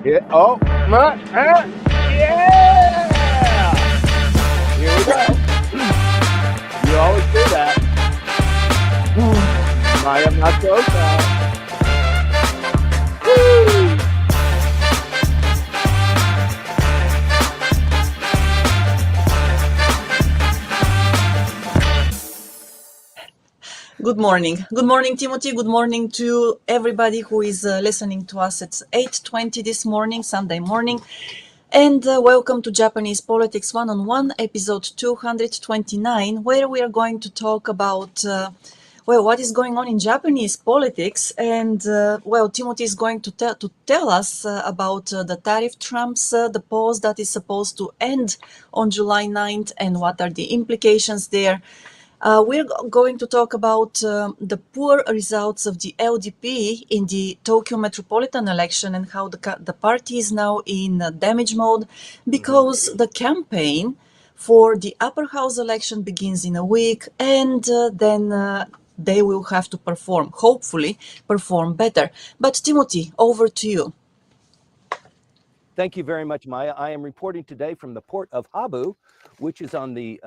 Yeah. Oh, yeah. Here we go. You always do that. Maya Makosa. Woo! Good morning. Good morning, Timothy. Good morning to everybody who is listening to us. It's 8:20 this morning, Sunday morning. And welcome to Japanese Politics One-on-One, episode 229, where we are going to talk about, what is going on in Japanese politics. And, Timothy is going to tell us about the tariff trumps, the pause that is supposed to end on July 9th, and what are the implications there. We're going to talk about the poor results of the LDP in the Tokyo Metropolitan election and how the party is now in damage mode because the campaign for the upper house election begins in a week, and then they will have to hopefully perform better. But Timothy, over to you. Thank you very much, Maya. I am reporting today from the port of Habu, which is on the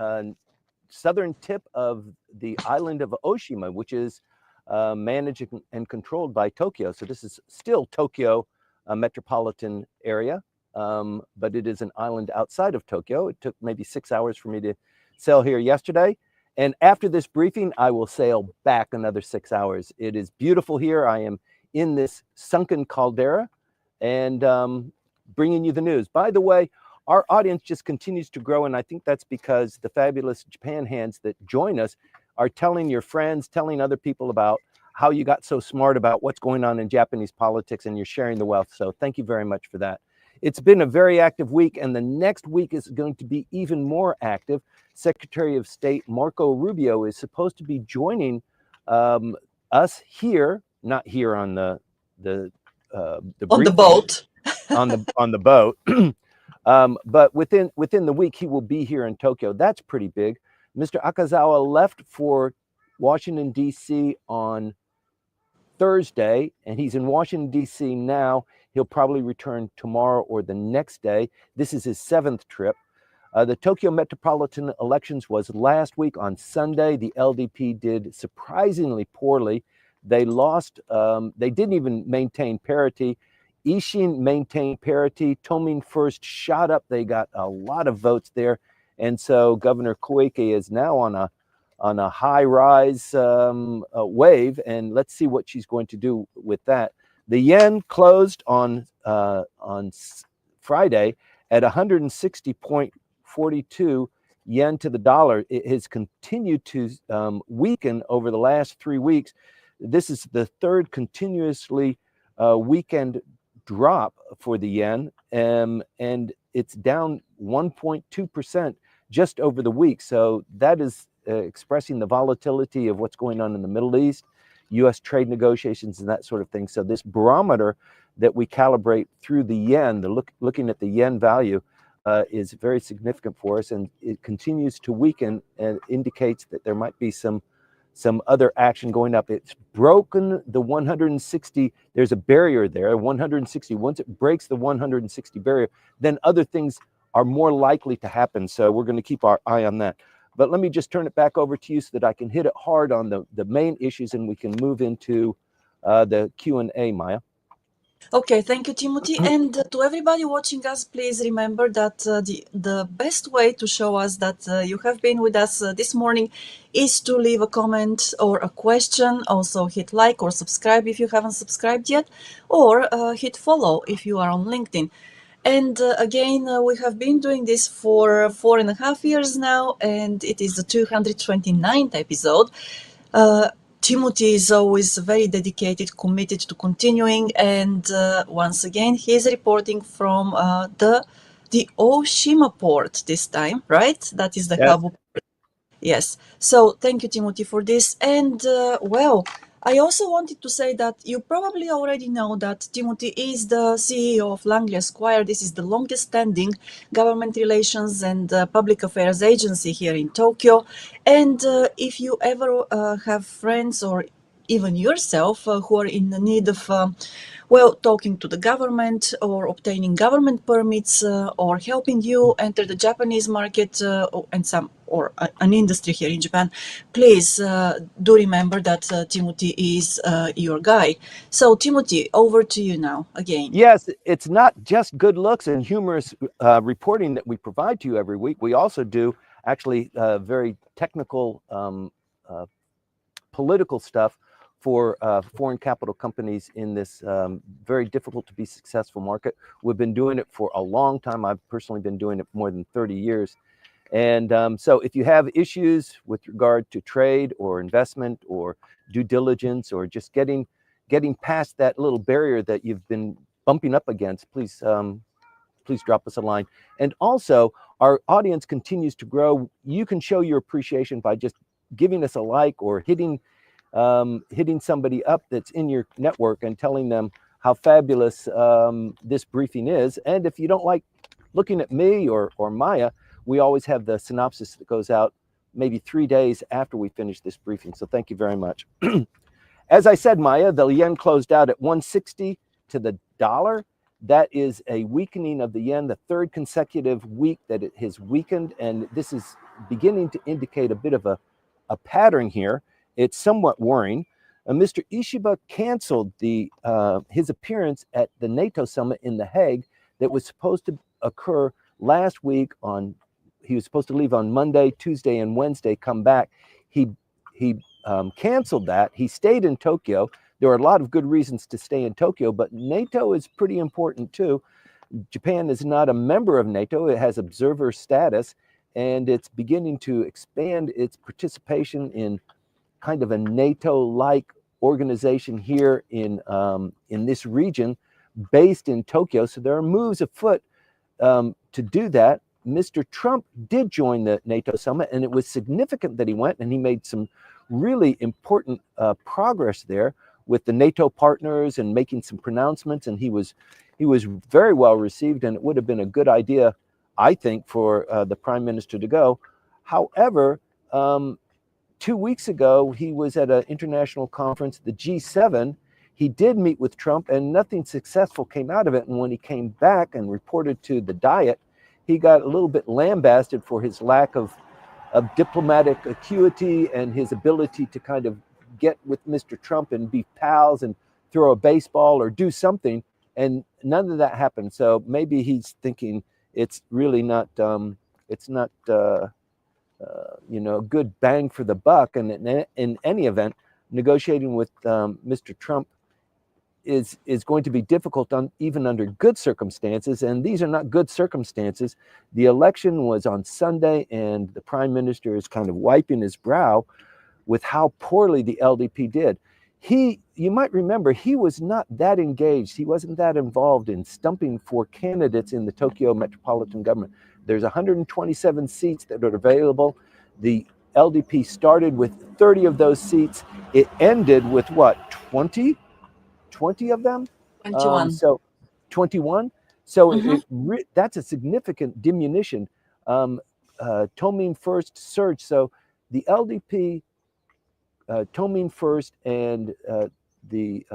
southern tip of the island of Oshima, which is managed and controlled by Tokyo. So this is still Tokyo metropolitan area, but it is an island outside of Tokyo. It took maybe 6 hours for me to sail here yesterday. And after this briefing, I will sail back another 6 hours. It is beautiful here. I am in this sunken caldera and bringing you the news. By the way, our audience just continues to grow, and I think that's because the fabulous Japan hands that join us are telling your friends, telling other people about how you got so smart about what's going on in Japanese politics, and you're sharing the wealth. So thank you very much for that. It's been a very active week, and the next week is going to be even more active. Secretary of State Marco Rubio is supposed to be joining us here, not here on the boat. on the boat. But within the week, he will be here in Tokyo. That's pretty big. Mr. Akazawa left for Washington, D.C. on Thursday, and he's in Washington, D.C. now. He'll probably return tomorrow or the next day. This is his 7th trip. The Tokyo Metropolitan elections was last week on Sunday. The LDP did surprisingly poorly. They lost. They didn't even maintain parity. Ishin maintained parity. Tomine First shot up. They got a lot of votes there. And so Governor Koike is now on a high rise wave. And let's see what she's going to do with that. The yen closed on Friday at 160.42 yen to the dollar. It has continued to weaken over the last 3 weeks. This is the third continuously weekend drop for the yen, and it's down 1.2% just over the week. So that is expressing the volatility of what's going on in the Middle East, U.S. trade negotiations, and that sort of thing. So this barometer that we calibrate through the yen, looking at the yen value, is very significant for us, and it continues to weaken and indicates that there might be some other action going up. It's broken the 160. There's a barrier there, 160. Once it breaks the 160 barrier, then other things are more likely to happen. So we're going to keep our eye on that. But let me just turn it back over to you so that I can hit it hard on the main issues, and we can move into the Q&A, Maya. Okay, thank you, Timothy. And to everybody watching us, please remember that the best way to show us that you have been with us this morning is to leave a comment or a question. Also, hit like or subscribe if you haven't subscribed yet, or hit follow if you are on LinkedIn. And again, we have been doing this for 4.5 years now, and it is the 229th episode. Timothy is always very dedicated, committed to continuing, and once again, he is reporting from the Oshima port this time, right? That is the Habu port. Yes. So thank you, Timothy, for this. And I also wanted to say that you probably already know that Timothy is the CEO of Langley Esquire. This is the longest standing government relations and public affairs agency here in Tokyo. And if you ever have friends or even yourself who are in the need of well, talking to the government or obtaining government permits or helping you enter the Japanese market and an industry here in Japan, please do remember that Timothy is your guy. So, Timothy, over to you now again. Yes, it's not just good looks and humorous reporting that we provide to you every week. We also do actually very technical political stuff for foreign capital companies in this very difficult to be successful market. We've been doing it for a long time. I've personally been doing it more than 30 years. And so if you have issues with regard to trade or investment or due diligence or just getting past that little barrier that you've been bumping up against, please drop us a line. And also, our audience continues to grow. You can show your appreciation by just giving us a like or hitting somebody up that's in your network and telling them how fabulous this briefing is. And if you don't like looking at me or Maya, we always have the synopsis that goes out maybe 3 days after we finish this briefing. So thank you very much. As I said, Maya, the yen closed out at 160 to the dollar. That is a weakening of the yen, the third consecutive week that it has weakened. And this is beginning to indicate a bit of a pattern here. It's somewhat worrying. Mr. Ishiba canceled his appearance at the NATO summit in The Hague that was supposed to occur last week he was supposed to leave on Monday, Tuesday, and Wednesday, come back. He canceled that. He stayed in Tokyo. There are a lot of good reasons to stay in Tokyo, but NATO is pretty important too. Japan is not a member of NATO. It has observer status, and it's beginning to expand its participation in kind of a NATO-like organization here in this region based in Tokyo. So there are moves afoot to do that. Mr. Trump did join the NATO summit, and it was significant that he went, and he made some really important progress there with the NATO partners and making some pronouncements, and he was very well received, and it would have been a good idea, I think, for the Prime Minister to go. However, 2 weeks ago, he was at an international conference, the G7. He did meet with Trump, and nothing successful came out of it. And when he came back and reported to the Diet, he got a little bit lambasted for his lack of diplomatic acuity and his ability to kind of get with Mr. Trump and be pals and throw a baseball or do something. And none of that happened. So maybe he's thinking it's really not, good bang for the buck. And in any event, negotiating with Mr. Trump is going to be difficult even under good circumstances, and these are not good circumstances. The election was on Sunday, and the Prime Minister is kind of wiping his brow with how poorly the LDP did. You might remember, he was not that engaged. He wasn't that involved in stumping for candidates in the Tokyo Metropolitan Government. There's 127 seats that are available. The LDP started with 30 of those seats. It ended with what, 20 of them? 21. So 21. So that's a significant diminution. Tomine First surged. So the LDP, Tomine First, and the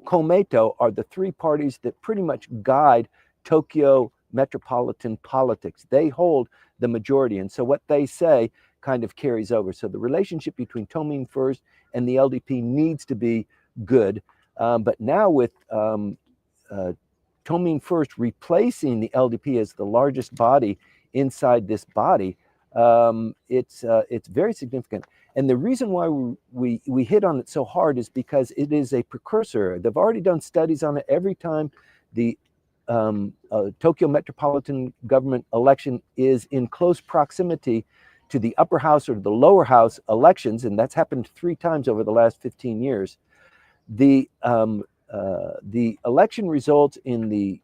Komeito are the three parties that pretty much guide Tokyo metropolitan politics. They hold the majority. And so what they say kind of carries over. So the relationship between Tomine First and the LDP needs to be good. But now with Tomine First replacing the LDP as the largest body inside this body, it's very significant. And the reason why we hit on it so hard is because it is a precursor. They've already done studies on it. Every time the Tokyo Metropolitan Government election is in close proximity to the upper house or the lower house elections, and that's happened 3 times over the last 15 years, the election results in the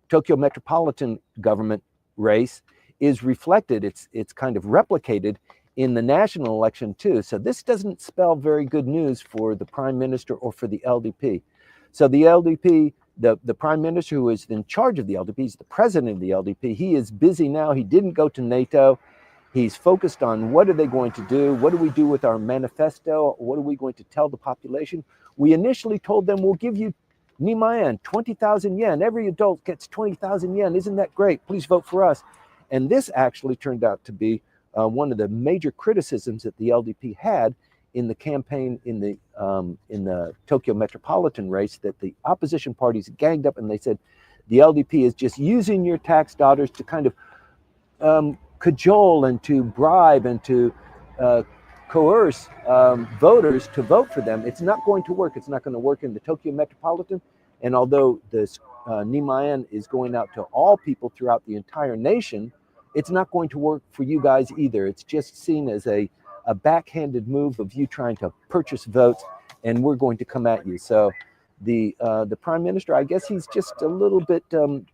Tokyo Metropolitan Government race is reflected. It's kind of replicated in the national election too. So this doesn't spell very good news for the Prime Minister or for the LDP. So the LDP, the Prime Minister who is in charge of the LDP, is the president of the LDP. He is busy now. He didn't go to NATO. He's focused on what are they going to do? What do we do with our manifesto? What are we going to tell the population? We initially told them, we'll give you Nimayan, 20,000 yen. Every adult gets 20,000 yen. Isn't that great? Please vote for us. And this actually turned out to be one of the major criticisms that the LDP had in the campaign in the Tokyo Metropolitan race, that the opposition parties ganged up and they said, the LDP is just using your tax dollars to kind of cajole and to bribe and to coerce voters to vote for them. It's not going to work. It's not going to work in the Tokyo Metropolitan. And although this Nimayan is going out to all people throughout the entire nation, it's not going to work for you guys either. It's just seen as a backhanded move of you trying to purchase votes, and we're going to come at you. So the Prime Minister, I guess he's just a little bit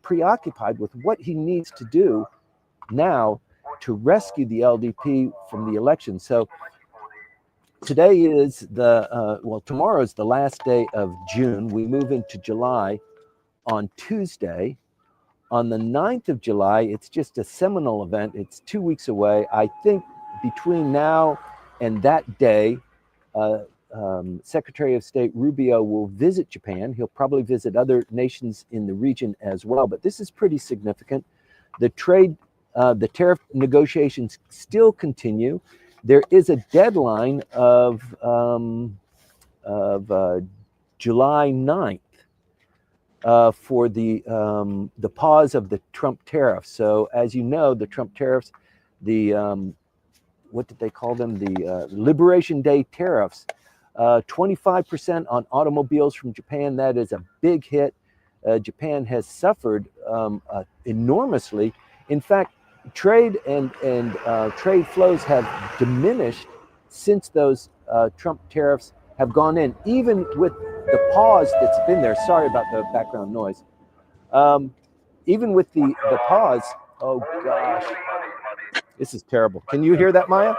preoccupied with what he needs to do now to rescue the LDP from the election. So today is tomorrow is the last day of June. We move into July on Tuesday. On the 9th of July, it's just a seminal event. It's 2 weeks away. I think between now and that day, Secretary of State Rubio will visit Japan. He'll probably visit other nations in the region as well, but this is pretty significant. The tariff negotiations still continue. There is a deadline of July 9th for the pause of the Trump tariffs. So as you know, the Trump tariffs, what did they call them? The Liberation Day tariffs, 25% on automobiles from Japan. That is a big hit. Japan has suffered enormously. In fact, trade and trade flows have diminished since those Trump tariffs have gone in, even with the pause that's been there. Sorry about the background noise. Even with the pause, oh gosh, this is terrible. Can you hear that, Maya?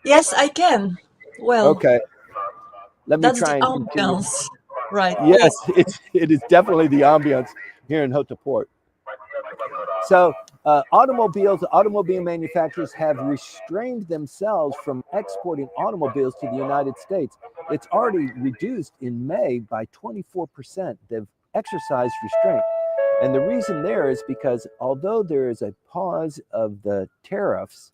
Yes, I can. Well, okay. Let me that's try the and continue. ambience, right? Yes, it is definitely the ambience here in Hoteport. So automobile manufacturers have restrained themselves from exporting automobiles to the United States. It's already reduced in May by 24%. They've exercised restraint. And the reason there is because although there is a pause of the tariffs,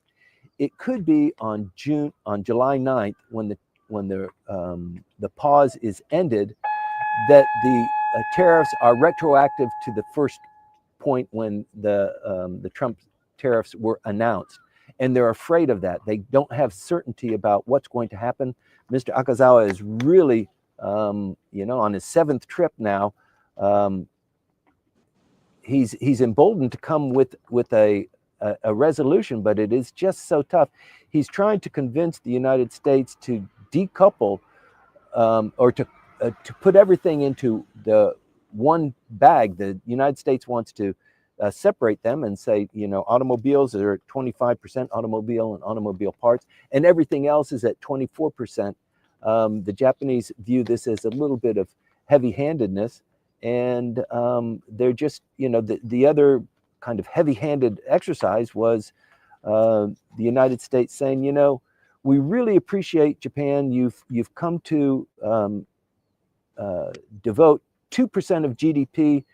it could be on July 9th when the pause is ended, that the tariffs are retroactive to the first point when the Trump tariffs were announced. And they're afraid of that. They don't have certainty about what's going to happen. Mr. Akazawa is really, on his 7th trip now. He's emboldened to come with a resolution, but it is just so tough. He's trying to convince the United States to decouple or to put everything into the one bag. The United States wants to separate them and say, automobiles are at 25% automobile and automobile parts, and everything else is at 24%. The Japanese view this as a little bit of heavy-handedness, and they're just, the other kind of heavy-handed exercise was the United States saying, we really appreciate Japan. You've come to devote 2% of GDP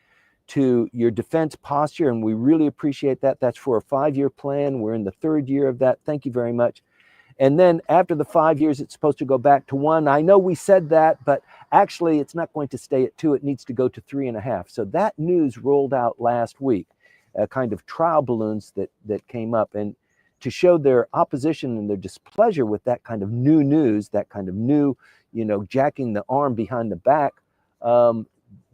to your defense posture, and we really appreciate that. That's for a 5-year plan. We're in the 3rd year of that. Thank you very much. And then after the 5 years, it's supposed to go back to 1. I know we said that, but actually it's not going to stay at 2. It needs to go to 3.5. So that news rolled out last week, kind of trial balloons that came up, and to show their opposition and their displeasure with that kind of new news, that kind of new, jacking the arm behind the back.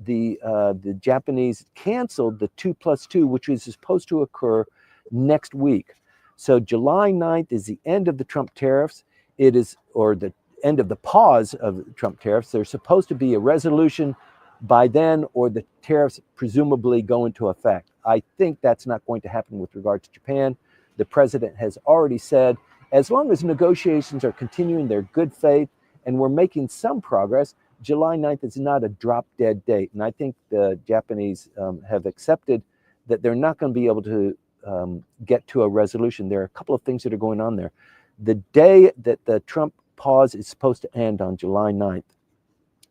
The Japanese canceled the 2+2, which is supposed to occur next week. So July 9th is the end of the Trump tariffs. It is, or the end of the pause of Trump tariffs. There's supposed to be a resolution by then, or the tariffs presumably go into effect. I think that's not going to happen with regard to Japan. The president has already said, as long as negotiations are continuing their good faith and we're making some progress, July 9th is not a drop-dead date. And I think the Japanese have accepted that they're not going to be able to get to a resolution. There are a couple of things that are going on there. The day that the Trump pause is supposed to end on July 9th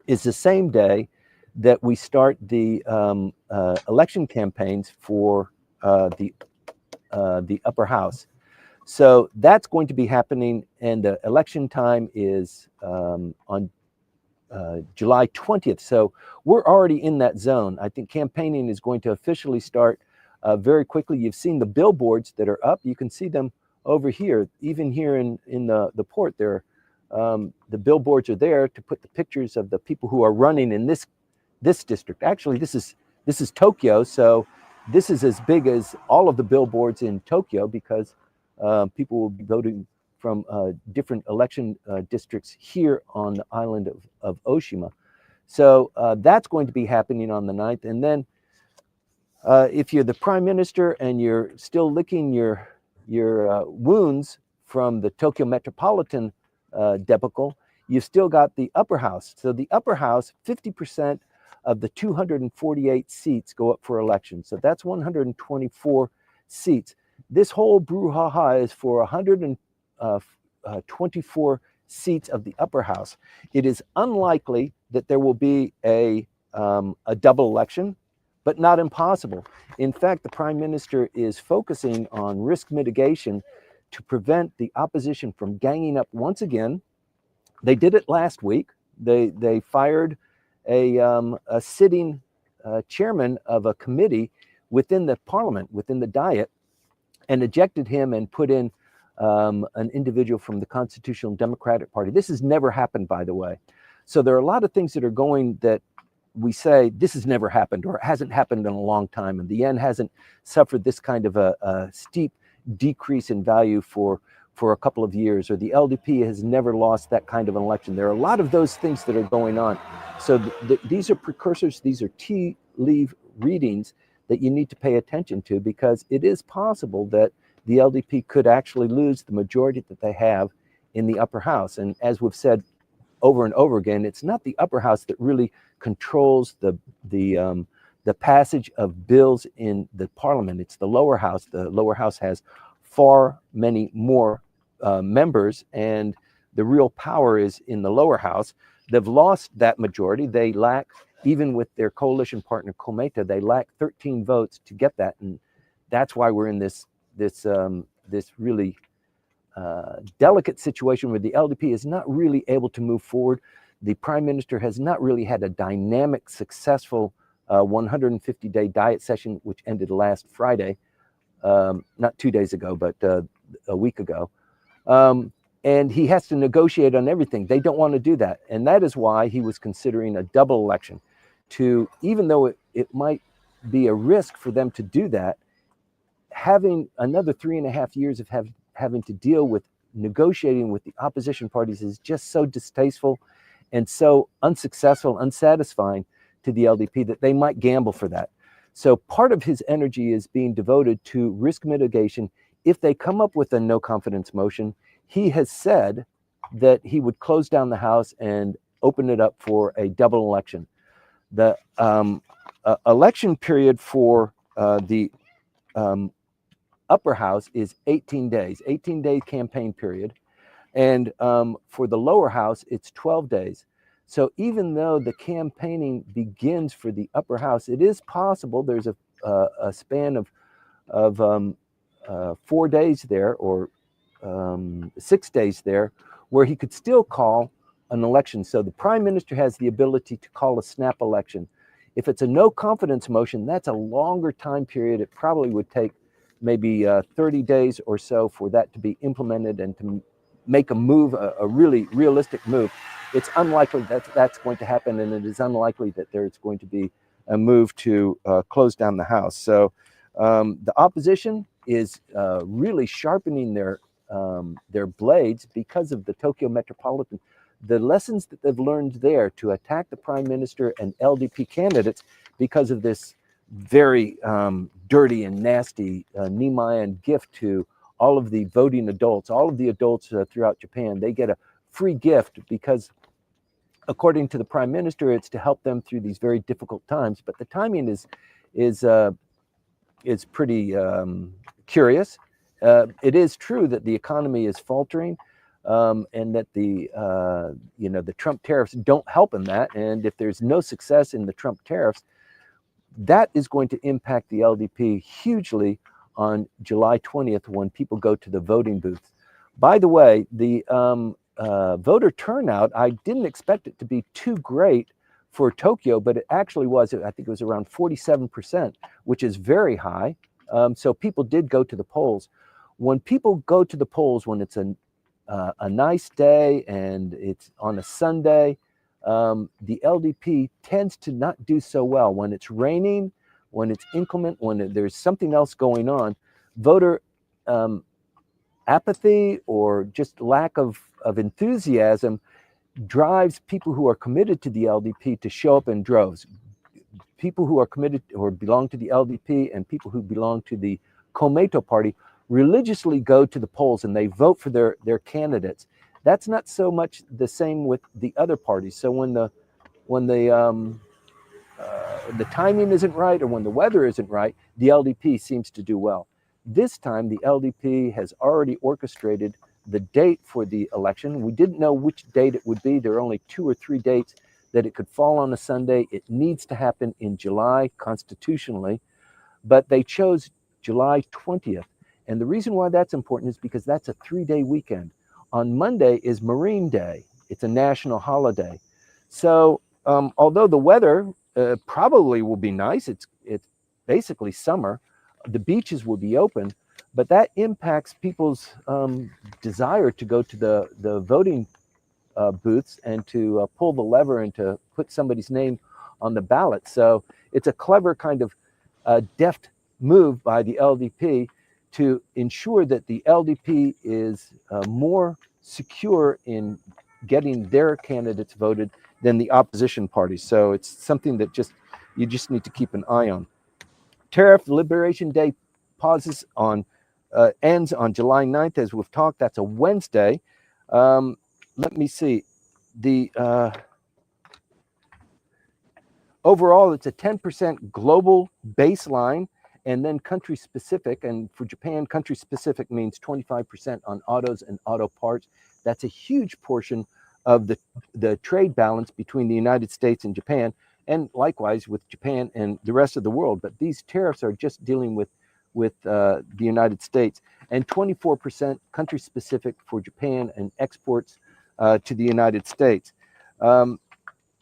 is the same day that we start the election campaigns for the upper house. So that's going to be happening, and the election time is on July 20th. So we're already in that zone. I think campaigning is going to officially start very quickly. You've seen the billboards that are up. You can see them over here, even here in the port. There, the billboards are there to put the pictures of the people who are running in this district. Actually, this is Tokyo, so this is as big as all of the billboards in Tokyo, because people will be voting from different election districts here on the island of Oshima. So that's going to be happening on the 9th. And then if you're the prime minister and you're still licking your wounds from the Tokyo Metropolitan debacle, you've still got the upper house. So the upper house, 50% of the 248 seats go up for election. So that's 124 seats. This whole brouhaha is for 124 seats of the upper house. It is unlikely that there will be a double election, but not impossible. In fact, the prime minister is focusing on risk mitigation to prevent the opposition from ganging up once again. They did it last week. They fired a sitting chairman of a committee within the parliament, within the Diet, and ejected him and put in an individual from the Constitutional Democratic Party. This has never happened, by the way. So there are a lot of things that are going that we say this has never happened, or it hasn't happened in a long time, and the yen hasn't suffered this kind of a steep decrease in value for a couple of years, or the LDP has never lost that kind of an election. There are a lot of those things that are going on. So these are precursors, these are tea leaf readings that you need to pay attention to, because it is possible that the LDP could actually lose the majority that they have in the upper house. And as we've said over and over again, it's not the upper house that really controls the passage of bills in the parliament. It's the lower house. The lower house has far many more members, and the real power is in the lower house. They've lost that majority. They lack, even with their coalition partner Komeito, they lack 13 votes to get that, and that's why we're in this really delicate situation where the LDP is not really able to move forward. The prime minister has not really had a dynamic, successful 150-day diet session, which ended last Friday, not 2 days ago, but a week ago. And he has to negotiate on everything. They don't want to do that. And that is why he was considering a double election, to, even though it might be a risk for them to do that, having another 3.5 years of having to deal with negotiating with the opposition parties is just so distasteful and so unsuccessful, unsatisfying to the LDP that they might gamble for that. So part of his energy is being devoted to risk mitigation. If they come up with a no confidence motion, he has said that he would close down the House and open it up for a double election. The election period for the upper house is 18 days, 18-day campaign period. And for the lower house, it's 12 days. So even though the campaigning begins for the upper house, it is possible there's a span of 4 days there, or 6 days there, where he could still call an election. So the prime minister has the ability to call a snap election. If it's a no confidence motion, that's a longer time period. It probably would take maybe 30 days or so for that to be implemented and to make a move, a really realistic move. It's unlikely that that's going to happen, and it is unlikely that there's going to be a move to close down the House. So the opposition is really sharpening their blades because of the Tokyo Metropolitan. The lessons that they've learned there to attack the prime minister and LDP candidates because of this very dirty and nasty Nemayan gift to all of the voting adults, all of the adults throughout Japan. They get a free gift because, according to the prime minister, it's to help them through these very difficult times. But the timing is pretty curious. It is true that the economy is faltering, and that the Trump tariffs don't help in that. And if there's no success in the Trump tariffs, that is going to impact the LDP hugely on July 20th when people go to the voting booths. By the way, the voter turnout, I didn't expect it to be too great for Tokyo, but it actually was. I think it was around 47%, which is very high. So people did go to the polls. When people go to the polls, when it's a nice day and it's on a Sunday, the LDP tends to not do so well. When it's raining, when it's inclement, when there's something else going on, voter apathy or just lack of enthusiasm drives people who are committed to the LDP to show up in droves. People who are committed or belong to the LDP and people who belong to the Komeito party religiously go to the polls and they vote for their candidates. That's not so much the same with the other parties. So when the timing isn't right or when the weather isn't right, the LDP seems to do well. This time, the LDP has already orchestrated the date for the election. We didn't know which date it would be. There are only 2 or 3 dates that it could fall on a Sunday. It needs to happen in July constitutionally, but they chose July 20th. And the reason why that's important is because that's a 3-day weekend. On Monday is Marine Day. It's a national holiday. So although the weather probably will be nice, it's basically summer, the beaches will be open, but that impacts people's desire to go to the voting booths and to pull the lever and to put somebody's name on the ballot. So it's a clever kind of deft move by the LDP to ensure that the LDP is more secure in getting their candidates voted than the opposition parties. So it's something that you just need to keep an eye on. Tariff Liberation Day ends on July 9th, as we've talked. That's a Wednesday. Let me see. Overall, it's a 10% global baseline, and then country specific. And for Japan, country specific means 25% on autos and auto parts. That's a huge portion of the trade balance between the United States and Japan, and likewise with Japan and the rest of the world. But these tariffs are just dealing with the United States, and 24% country specific for Japan and exports to the United States.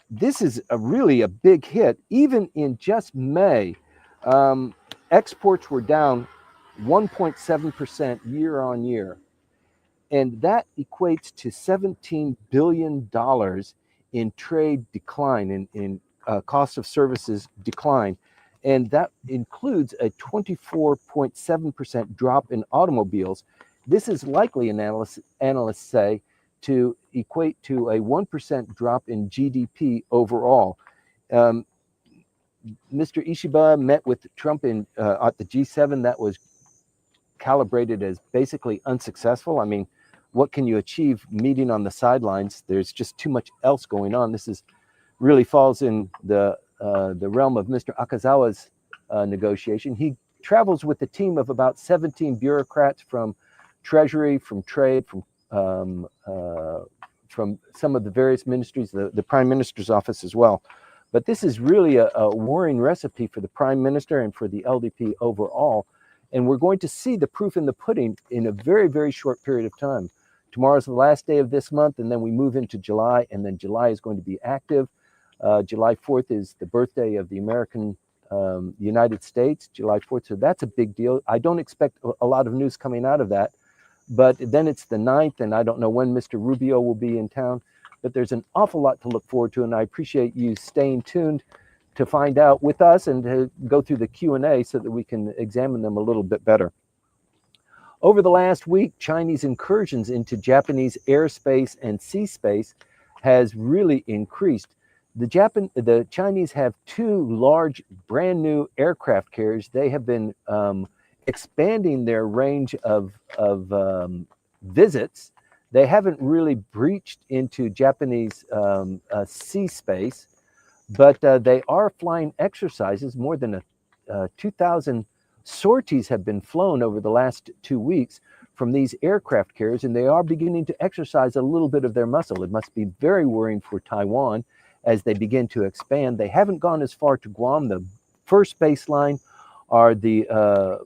This is really a big hit. Even in just May, exports were down 1.7% year on year. And that equates to $17 billion in trade decline, in cost of services decline. And that includes a 24.7% drop in automobiles. This is likely, analysts say, to equate to a 1% drop in GDP overall. Mr. Ishiba met with Trump at the G7. That was calibrated as basically unsuccessful. I mean, what can you achieve meeting on the sidelines? There's just too much else going on. This really falls in the realm of Mr. Akazawa's negotiation. He travels with a team of about 17 bureaucrats from Treasury, from Trade, from some of the various ministries, the Prime Minister's office as well. But this is really a worrying recipe for the Prime Minister and for the LDP overall. And we're going to see the proof in the pudding in a very, very short period of time. Tomorrow's the last day of this month, and then we move into July, and then July is going to be active. July 4th is the birthday of the American United States, July 4th. So that's a big deal. I don't expect a lot of news coming out of that. But then it's the 9th, and I don't know when Mr. Rubio will be in town. But there's an awful lot to look forward to, and I appreciate you staying tuned to find out with us and to go through the Q&A so that we can examine them a little bit better. Over the last week, Chinese incursions into Japanese airspace and sea space has really increased. The Chinese have 2 large brand new aircraft carriers. They have been expanding their range of visits. They haven't really breached into Japanese sea space, but they are flying exercises, more than 2,000 sorties have been flown over the last 2 weeks from these aircraft carriers, and they are beginning to exercise a little bit of their muscle. It must be very worrying for Taiwan as they begin to expand. They haven't gone as far to Guam. The first baseline are the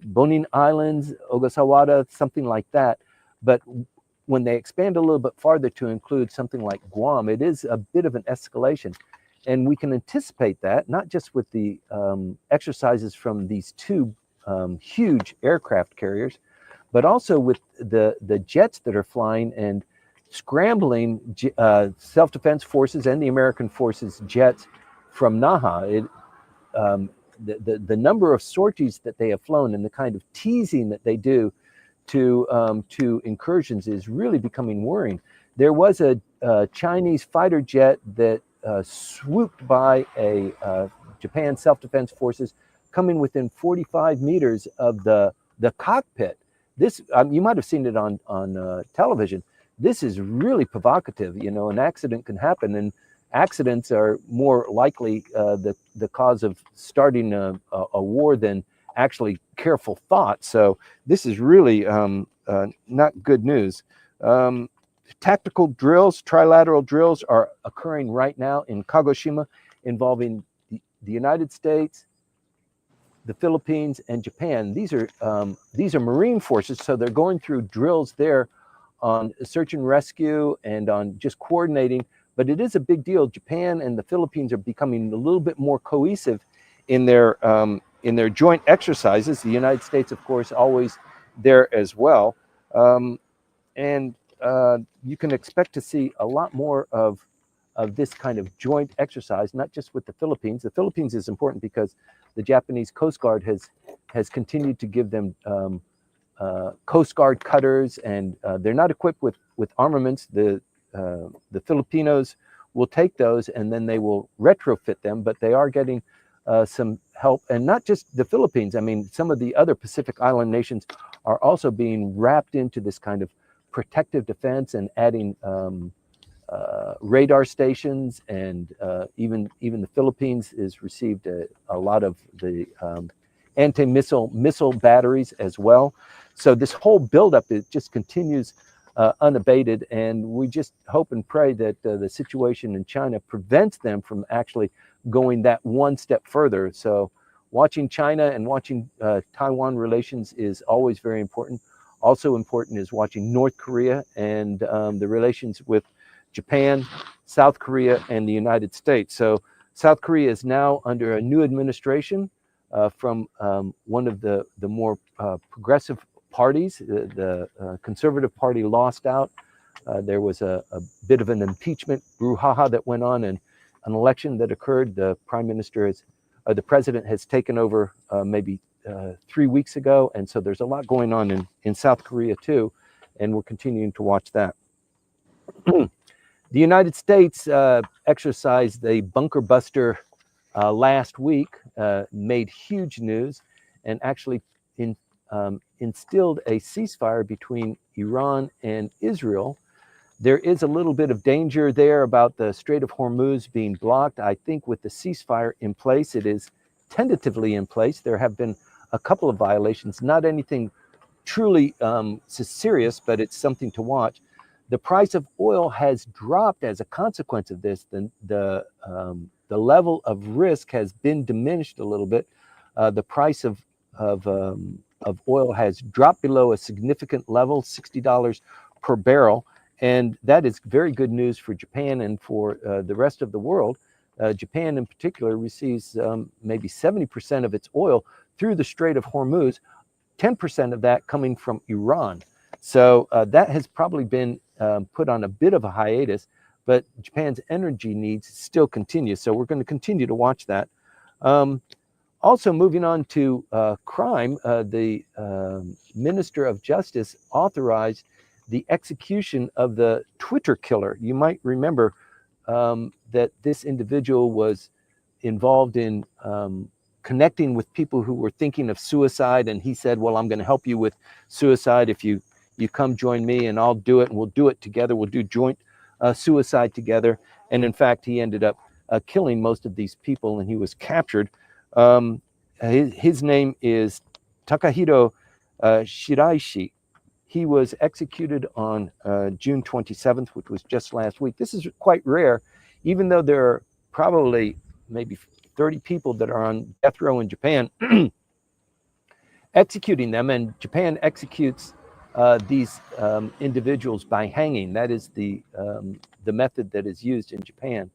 Bonin Islands, Ogasawara, something like that. But when they expand a little bit farther to include something like Guam, it is a bit of an escalation. And we can anticipate that, not just with the exercises from these two huge aircraft carriers, but also with the jets that are flying and scrambling self-defense forces and the American forces jets from Naha. The number of sorties that they have flown and the kind of teasing that they do to incursions is really becoming worrying. There was a Chinese fighter jet that swooped by a Japan self-defense forces coming within 45 meters of the cockpit. This you might have seen it on television. This is really provocative. You know, an accident can happen, and accidents are more likely the cause of starting a war than actually careful thought. So this is really not good news. Tactical drills, trilateral drills are occurring right now in Kagoshima, involving the United States, the Philippines, and Japan. These are Marine forces, so they're going through drills there on search and rescue and on just coordinating. But it is a big deal. Japan and the Philippines are becoming a little bit more cohesive in their joint exercises. The United States, of course, always there as well. And you can expect to see a lot more of this kind of joint exercise, not just with the Philippines. The Philippines is important because the Japanese Coast Guard has continued to give them Coast Guard cutters, and they're not equipped with armaments. The Filipinos will take those and then they will retrofit them, but they are getting some help. And not just the Philippines. I mean, some of the other Pacific Island nations are also being wrapped into this kind of protective defense and adding radar stations, and even the Philippines has received a lot of the missile batteries as well. So this whole buildup, it just continues unabated, and we just hope and pray that the situation in China prevents them from actually going that one step further. So watching China and watching Taiwan relations is always very important. Also important is watching North Korea and the relations with Japan, South Korea, and the United States. So South Korea is now under a new administration from one of the more progressive parties. The Conservative Party lost out. There was a bit of an impeachment brouhaha that went on, and an election that occurred. The Prime Minister the President has taken over maybe 3 weeks ago, and so there's a lot going on in South Korea too, and we're continuing to watch that. The United States exercised a bunker buster last week, made huge news, and actually instilled a ceasefire between Iran and Israel. There is a little bit of danger there about the Strait of Hormuz being blocked. I think with the ceasefire in place, it is tentatively in place. There have been a couple of violations, not anything truly serious, but it's something to watch. The price of oil has dropped as a consequence of this. The level of risk has been diminished a little bit. The price of oil has dropped below a significant level, $60 per barrel, and that is very good news for Japan and for the rest of the world. Japan in particular receives maybe 70% of its oil through the Strait of Hormuz, 10% of that coming from Iran. So that has probably been put on a bit of a hiatus, but Japan's energy needs still continue. So we're going to continue to watch that. Also moving on to crime, the Minister of Justice authorized the execution of the Twitter killer. You might remember that this individual was involved in connecting with people who were thinking of suicide, and he said, well, I'm going to help you with suicide if you come join me, and I'll do it, and we'll do it together. We'll do joint suicide together. And in fact, he ended up killing most of these people, and he was captured. His name is Takahiro Shiraishi. He was executed on June 27th, which was just last week. This is quite rare, even though there are probably maybe 30 people that are on death row in Japan executing them, and Japan executes these individuals by hanging. That is the method that is used in Japan.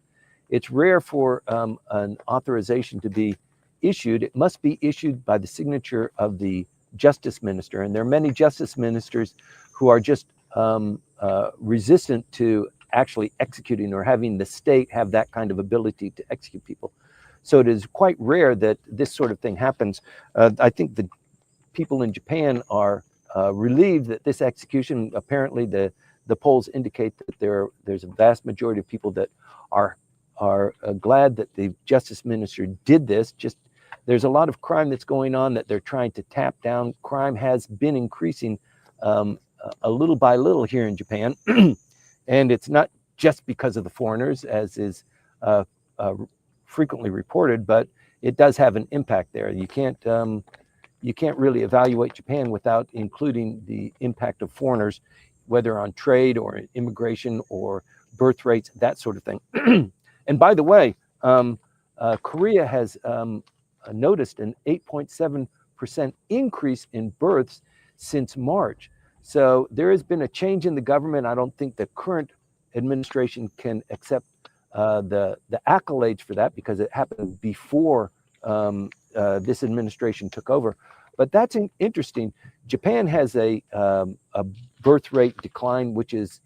It's rare for an authorization to be issued. It must be issued by the signature of the justice minister, and there are many justice ministers who are just resistant to actually executing or having the state have that kind of ability to execute people. So it is quite rare that this sort of thing happens. I think the people in Japan are relieved that this execution, apparently the polls indicate that there's a vast majority of people that are glad that the justice minister did this. Just there's a lot of crime that's going on that they're trying to tap down. Crime has been increasing a little by little here in Japan, and it's not just because of the foreigners, as is frequently reported, but it does have an impact there. You can't really evaluate Japan without including the impact of foreigners, whether on trade or immigration or birth rates, that sort of thing. And by the way, Korea has noticed an 8.7% increase in births since March. So there has been a change in the government. I don't think the current administration can accept the accolades for that, because it happened before this administration took over. But that's interesting. Japan has a birth rate decline, which is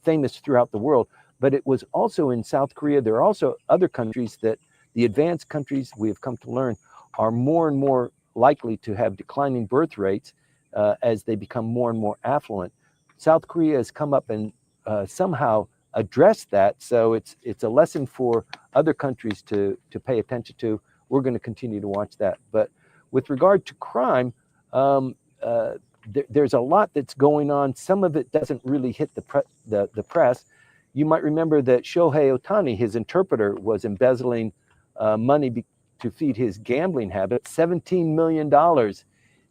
famous throughout the world, but it was also in South Korea. There are also other countries that the advanced countries, we have come to learn, are more and more likely to have declining birth rates as they become more and more affluent. South Korea has come up and somehow addressed that. So it's a lesson for other countries to pay attention to. We're going to continue to watch that. But with regard to crime, there's a lot that's going on. Some of it doesn't really hit the press. You might remember that Shohei Ohtani, his interpreter, was embezzling money to feed his gambling habit. $17 million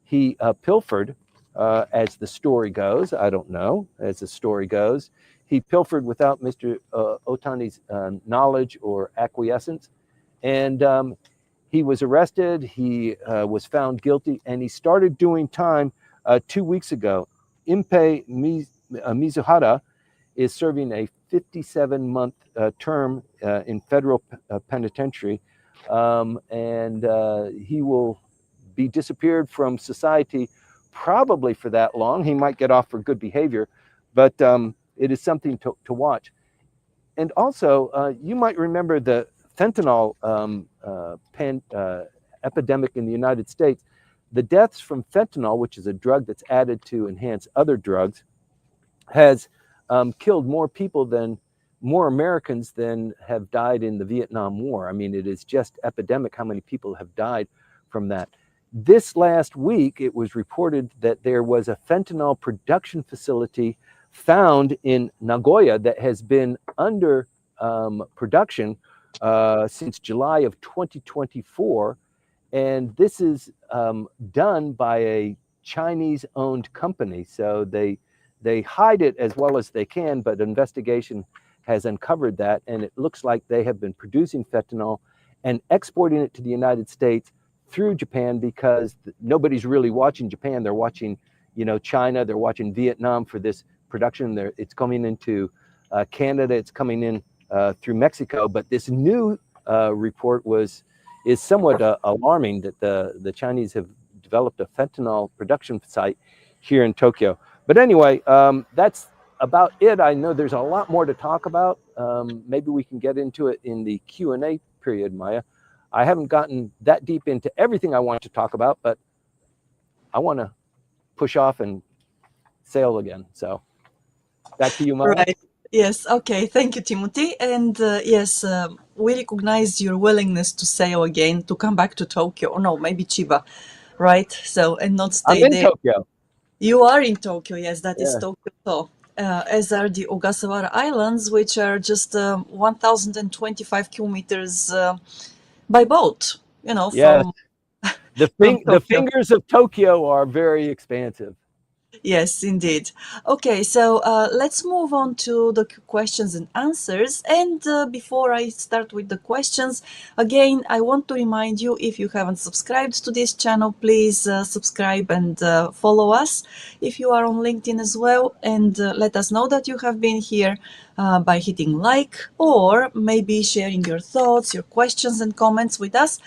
he pilfered, as the story goes. I don't know, as the story goes. He pilfered without Mr. Ohtani's knowledge or acquiescence. And he was arrested. He was found guilty, and he started doing time 2 weeks ago. Impei Mizuhara is serving a 57-month term in federal penitentiary, and he will be disappeared from society probably for that long. He might get off for good behavior, but it is something to watch. And also, you might remember the fentanyl epidemic in the United States. The deaths from fentanyl, which is a drug that's added to enhance other drugs, has killed more Americans than have died in the Vietnam War. I mean, it is just epidemic how many people have died from that. This last week, it was reported that there was a fentanyl production facility found in Nagoya that has been under production since July of 2024. And this is done by a Chinese-owned company. So they hide it as well as they can, but investigation has uncovered that. And it looks like they have been producing fentanyl and exporting it to the United States through Japan, because nobody's really watching Japan. They're watching, China. They're watching Vietnam for this production. It's coming into Canada. It's coming in through Mexico. But this new report is somewhat alarming, that the Chinese have developed a fentanyl production site here in Tokyo. But anyway, that's about it. I know there's a lot more to talk about. Maybe we can get into it in the Q&A period, Maya. I haven't gotten that deep into everything I want to talk about, but I want to push off and sail again. So back to you, Maya. Right. Yes. Okay. Thank you, Timothy. And yes, we recognize your willingness to sail again, to come back to Tokyo, or no, maybe Chiba, right? So, and not stay I'm in there. Tokyo. You are in Tokyo. Yes, that is Yeah. Tokyo. As are the Ogasawara Islands, which are just 1,025 kilometers by boat. Yes. from The Tokyo. fingers of Tokyo are very expansive. Yes, indeed. Okay, so let's move on to the questions and answers. And before I start with the questions, again, I want to remind you, if you haven't subscribed to this channel, please subscribe and follow us if you are on LinkedIn as well. And let us know that you have been here by hitting like or maybe sharing your thoughts, your questions and comments with us.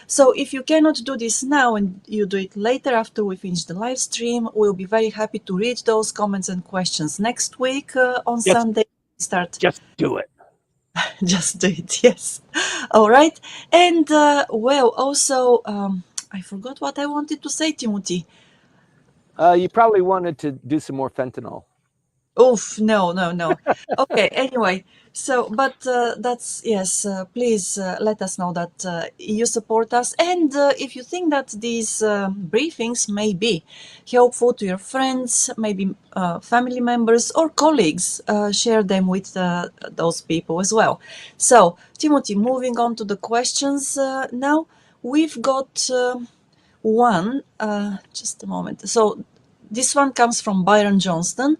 So if you cannot do this now and you do it later after we finish the live stream, we'll be very happy to read those comments and questions next week on Just Sunday. Start. just do it. Just do it. Yes. All right. And well, also, I forgot what I wanted to say, Timothy. You probably wanted to do some more fentanyl. Oof, no, no, no. Okay, anyway, so, but that's, yes, please let us know that you support us. And if you think that these briefings may be helpful to your friends, maybe family members or colleagues, share them with those people as well. So, Timothy, moving on to the questions now, we've got one, just a moment. So, this one comes from Byron Johnston.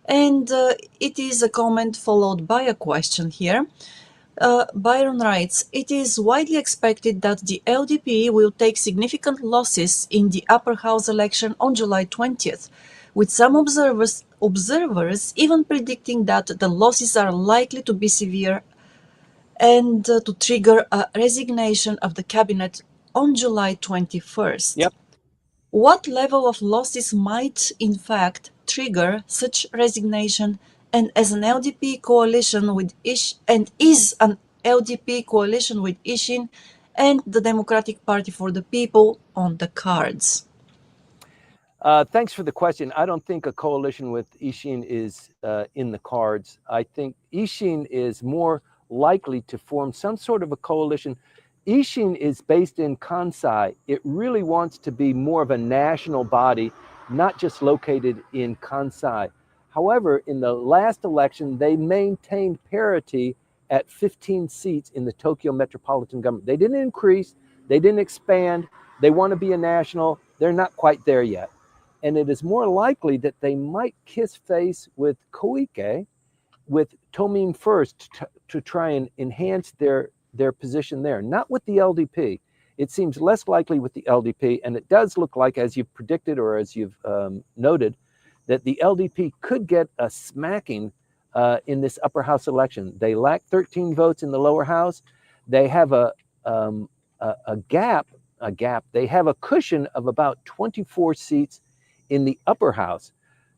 And it is a comment followed by a question here. Byron writes, it is widely expected that the LDP will take significant losses in the upper house election on July 20th, with some observers even predicting that the losses are likely to be severe and to trigger a resignation of the cabinet on July 21st. Yep. What level of losses might, in fact, trigger such resignation? And as an LDP coalition with is an LDP coalition with Ishin and the Democratic Party for the People on the cards? Thanks for the question. I don't think a coalition with Ishin is in the cards. I think Ishin is more likely to form some sort of a coalition. Ishin is based in Kansai. It really wants to be more of a national body, not just located in Kansai. However, in the last election, they maintained parity at 15 seats in the Tokyo Metropolitan Government. They didn't increase, they didn't expand. They want to be a national. They're not quite there yet. And it is more likely that they might kiss face with Koike, with Tomin First, to try and enhance their position there, not with the LDP. It seems less likely with the LDP, and it does look like, as you've predicted or as you've noted, that the LDP could get a smacking in this upper house election. They lack 13 votes in the lower house. They have a gap. They have a cushion of about 24 seats in the upper house.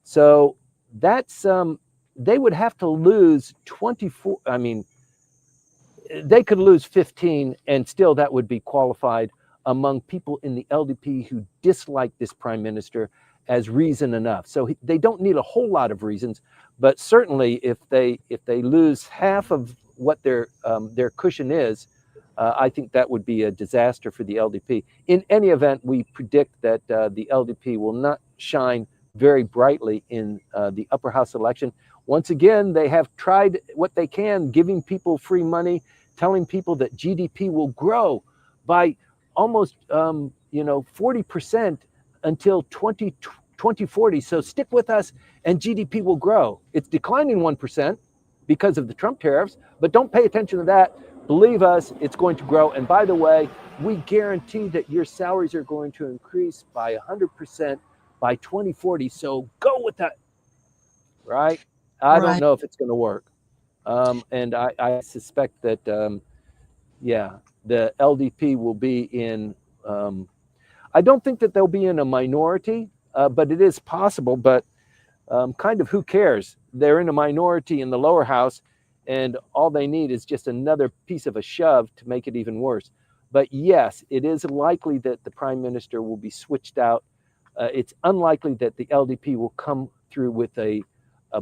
So that's they would have to lose 24. I mean, they could lose 15 and still that would be qualified among people in the LDP who dislike this prime minister as reason enough. So they don't need a whole lot of reasons, but certainly if they lose half of what their cushion is, I think that would be a disaster for the LDP. In any event, we predict that the LDP will not shine very brightly in the upper house election. Once again, they have tried what they can, giving people free money, telling people that GDP will grow by almost 40% until 2040. So stick with us and GDP will grow. It's declining 1% because of the Trump tariffs, but don't pay attention to that. Believe us, it's going to grow. And by the way, we guarantee that your salaries are going to increase by 100% by 2040. So go with that, right? I don't know if it's going to work. And I suspect that, the LDP will be in, I don't think that they'll be in a minority, but it is possible. But kind of who cares? They're in a minority in the lower house, and all they need is just another piece of a shove to make it even worse. But yes, it is likely that the prime minister will be switched out. It's unlikely that the LDP will come through with a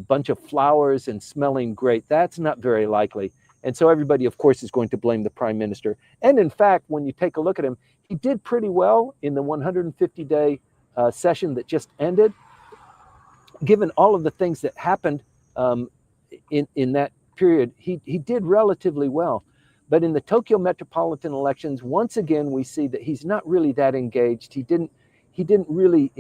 bunch of flowers and smelling great. That's not very likely. And so everybody, of course, is going to blame the prime minister. And in fact, when you take a look at him, he did pretty well in the 150-day session that just ended, given all of the things that happened in that period. He did relatively well. But in the Tokyo Metropolitan elections, once again, we see that he's not really that engaged. He didn't really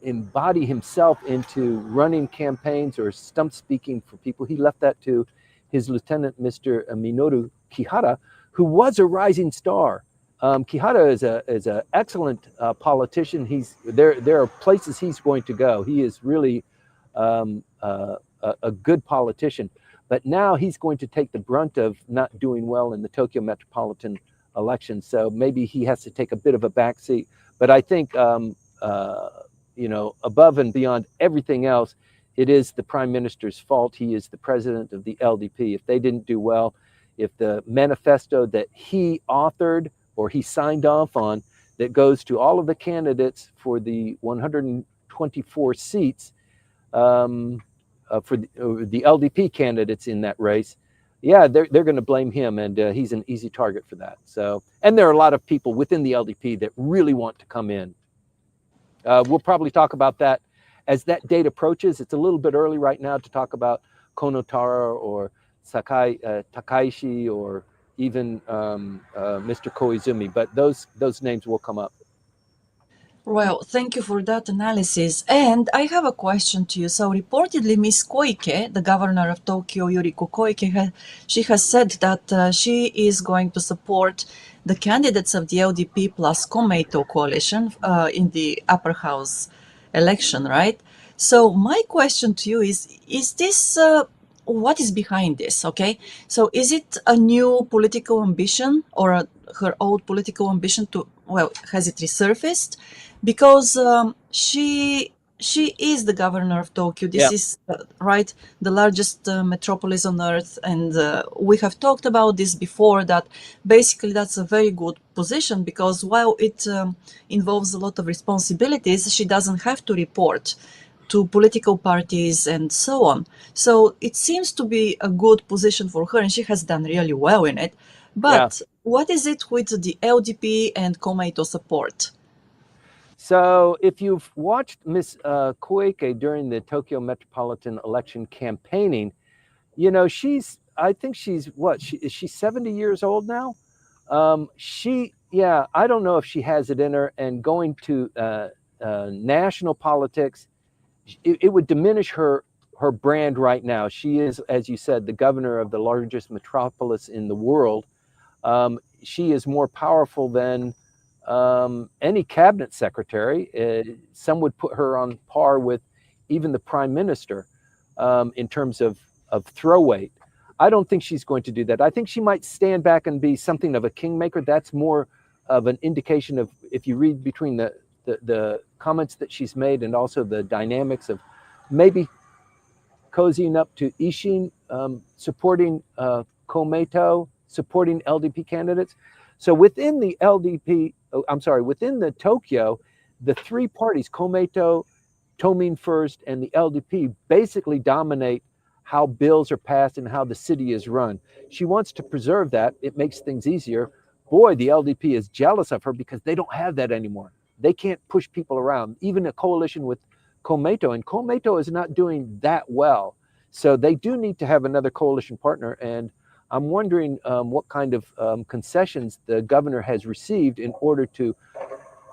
embody himself into running campaigns or stump speaking for people. He left that to his lieutenant, Mr. Minoru Kihara, who was a rising star. Kihara is an excellent politician. There are places he's going to go. He is really a good politician. But now he's going to take the brunt of not doing well in the Tokyo Metropolitan election. So maybe he has to take a bit of a backseat. But I think, above and beyond everything else, it is the prime minister's fault. He is the president of the LDP. If they didn't do well, if the manifesto that he authored or he signed off on that goes to all of the candidates for the 124 seats, for the LDP candidates in that race, yeah, they're going to blame him, and he's an easy target for that. So, and there are a lot of people within the LDP that really want to come in. We'll probably talk about that as that date approaches. It's a little bit early right now to talk about Konotara or Takaishi or even Mr. Koizumi, but those names will come up. Well, thank you for that analysis. And I have a question to you. So reportedly, Ms. Koike, the governor of Tokyo, Yuriko Koike, she has said that she is going to support the candidates of the LDP plus Komeito coalition in the upper house election, right? So my question to you is this, what is behind this, okay? So is it a new political ambition or her old political ambition to, well, has it resurfaced? Because she is the governor of Tokyo. This is right, the largest metropolis on earth, and we have talked about this before. That basically that's a very good position because while it involves a lot of responsibilities, she doesn't have to report to political parties and so on. So it seems to be a good position for her, and she has done really well in it. But what is it with the LDP and Komeito support? So if you've watched Ms. Koike during the Tokyo Metropolitan election campaigning, I think she's is she 70 years old now? I don't know if she has it in her, and going to national politics, it would diminish her brand right now. She is, as you said, the governor of the largest metropolis in the world. She is more powerful than any cabinet secretary. Some would put her on par with even the prime minister in terms of throw weight. I don't think she's going to do that. I think she might stand back and be something of a kingmaker. That's more of an indication of, if you read between the comments that she's made and also the dynamics of maybe cozying up to Ishin, supporting Komeito, supporting LDP candidates. So within the within the Tokyo, the three parties, Komeito, Tomin First, and the LDP, basically dominate how bills are passed and how the city is run. She wants to preserve that. It makes things easier. Boy, the LDP is jealous of her because they don't have that anymore. They can't push people around, even a coalition with Komeito, and Komeito is not doing that well. So they do need to have another coalition partner, and I'm wondering what kind of concessions the governor has received in order to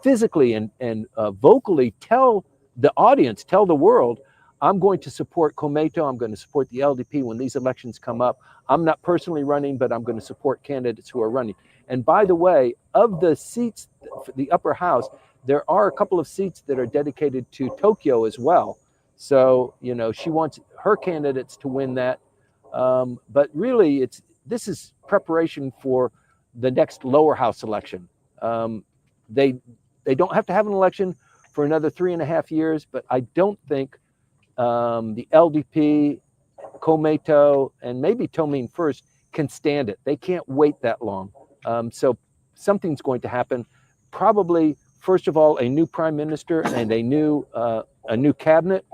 physically and vocally tell the audience, tell the world, I'm going to support Komeito, I'm going to support the LDP when these elections come up. I'm not personally running, but I'm going to support candidates who are running. And by the way, of the seats for the upper house, there are a couple of seats that are dedicated to Tokyo as well. So, she wants her candidates to win that. But really, this is preparation for the next lower house election. They don't have to have an election for another 3.5 years, but I don't think the LDP, Komeito, and maybe Tomin First can stand it. They can't wait that long. So something's going to happen. Probably, first of all, a new prime minister and a new cabinet,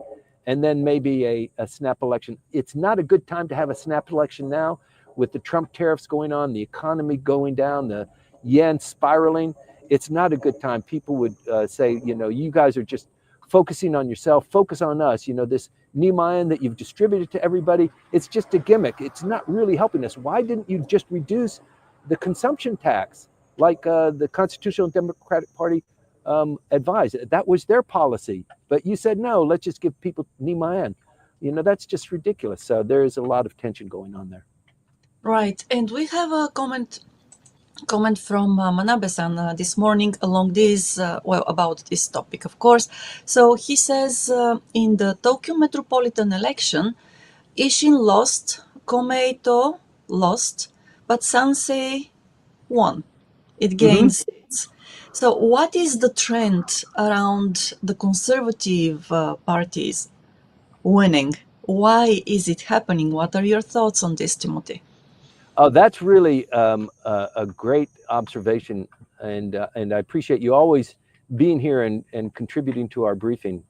and then maybe a snap election. It's not a good time to have a snap election now with the Trump tariffs going on, the economy going down, the yen spiraling. It's not a good time. People would say, you guys are just focusing on yourself, focus on us. This Neiman that you've distributed to everybody, it's just a gimmick. It's not really helping us. Why didn't you just reduce the consumption tax, like the Constitutional Democratic Party advised. That was their policy. But you said, no, let's just give people Nimayan. That's just ridiculous. So there is a lot of tension going on there. Right. And we have a comment from Manabe-san this morning along this, about this topic, of course. So he says, in the Tokyo Metropolitan election, Ishin lost, Komeito lost, but Sansei won. It gained seats. So what is the trend around the conservative parties winning? Why is it happening? What are your thoughts on this, Timothy? Oh, that's really a great observation, and I appreciate you always being here and contributing to our briefing.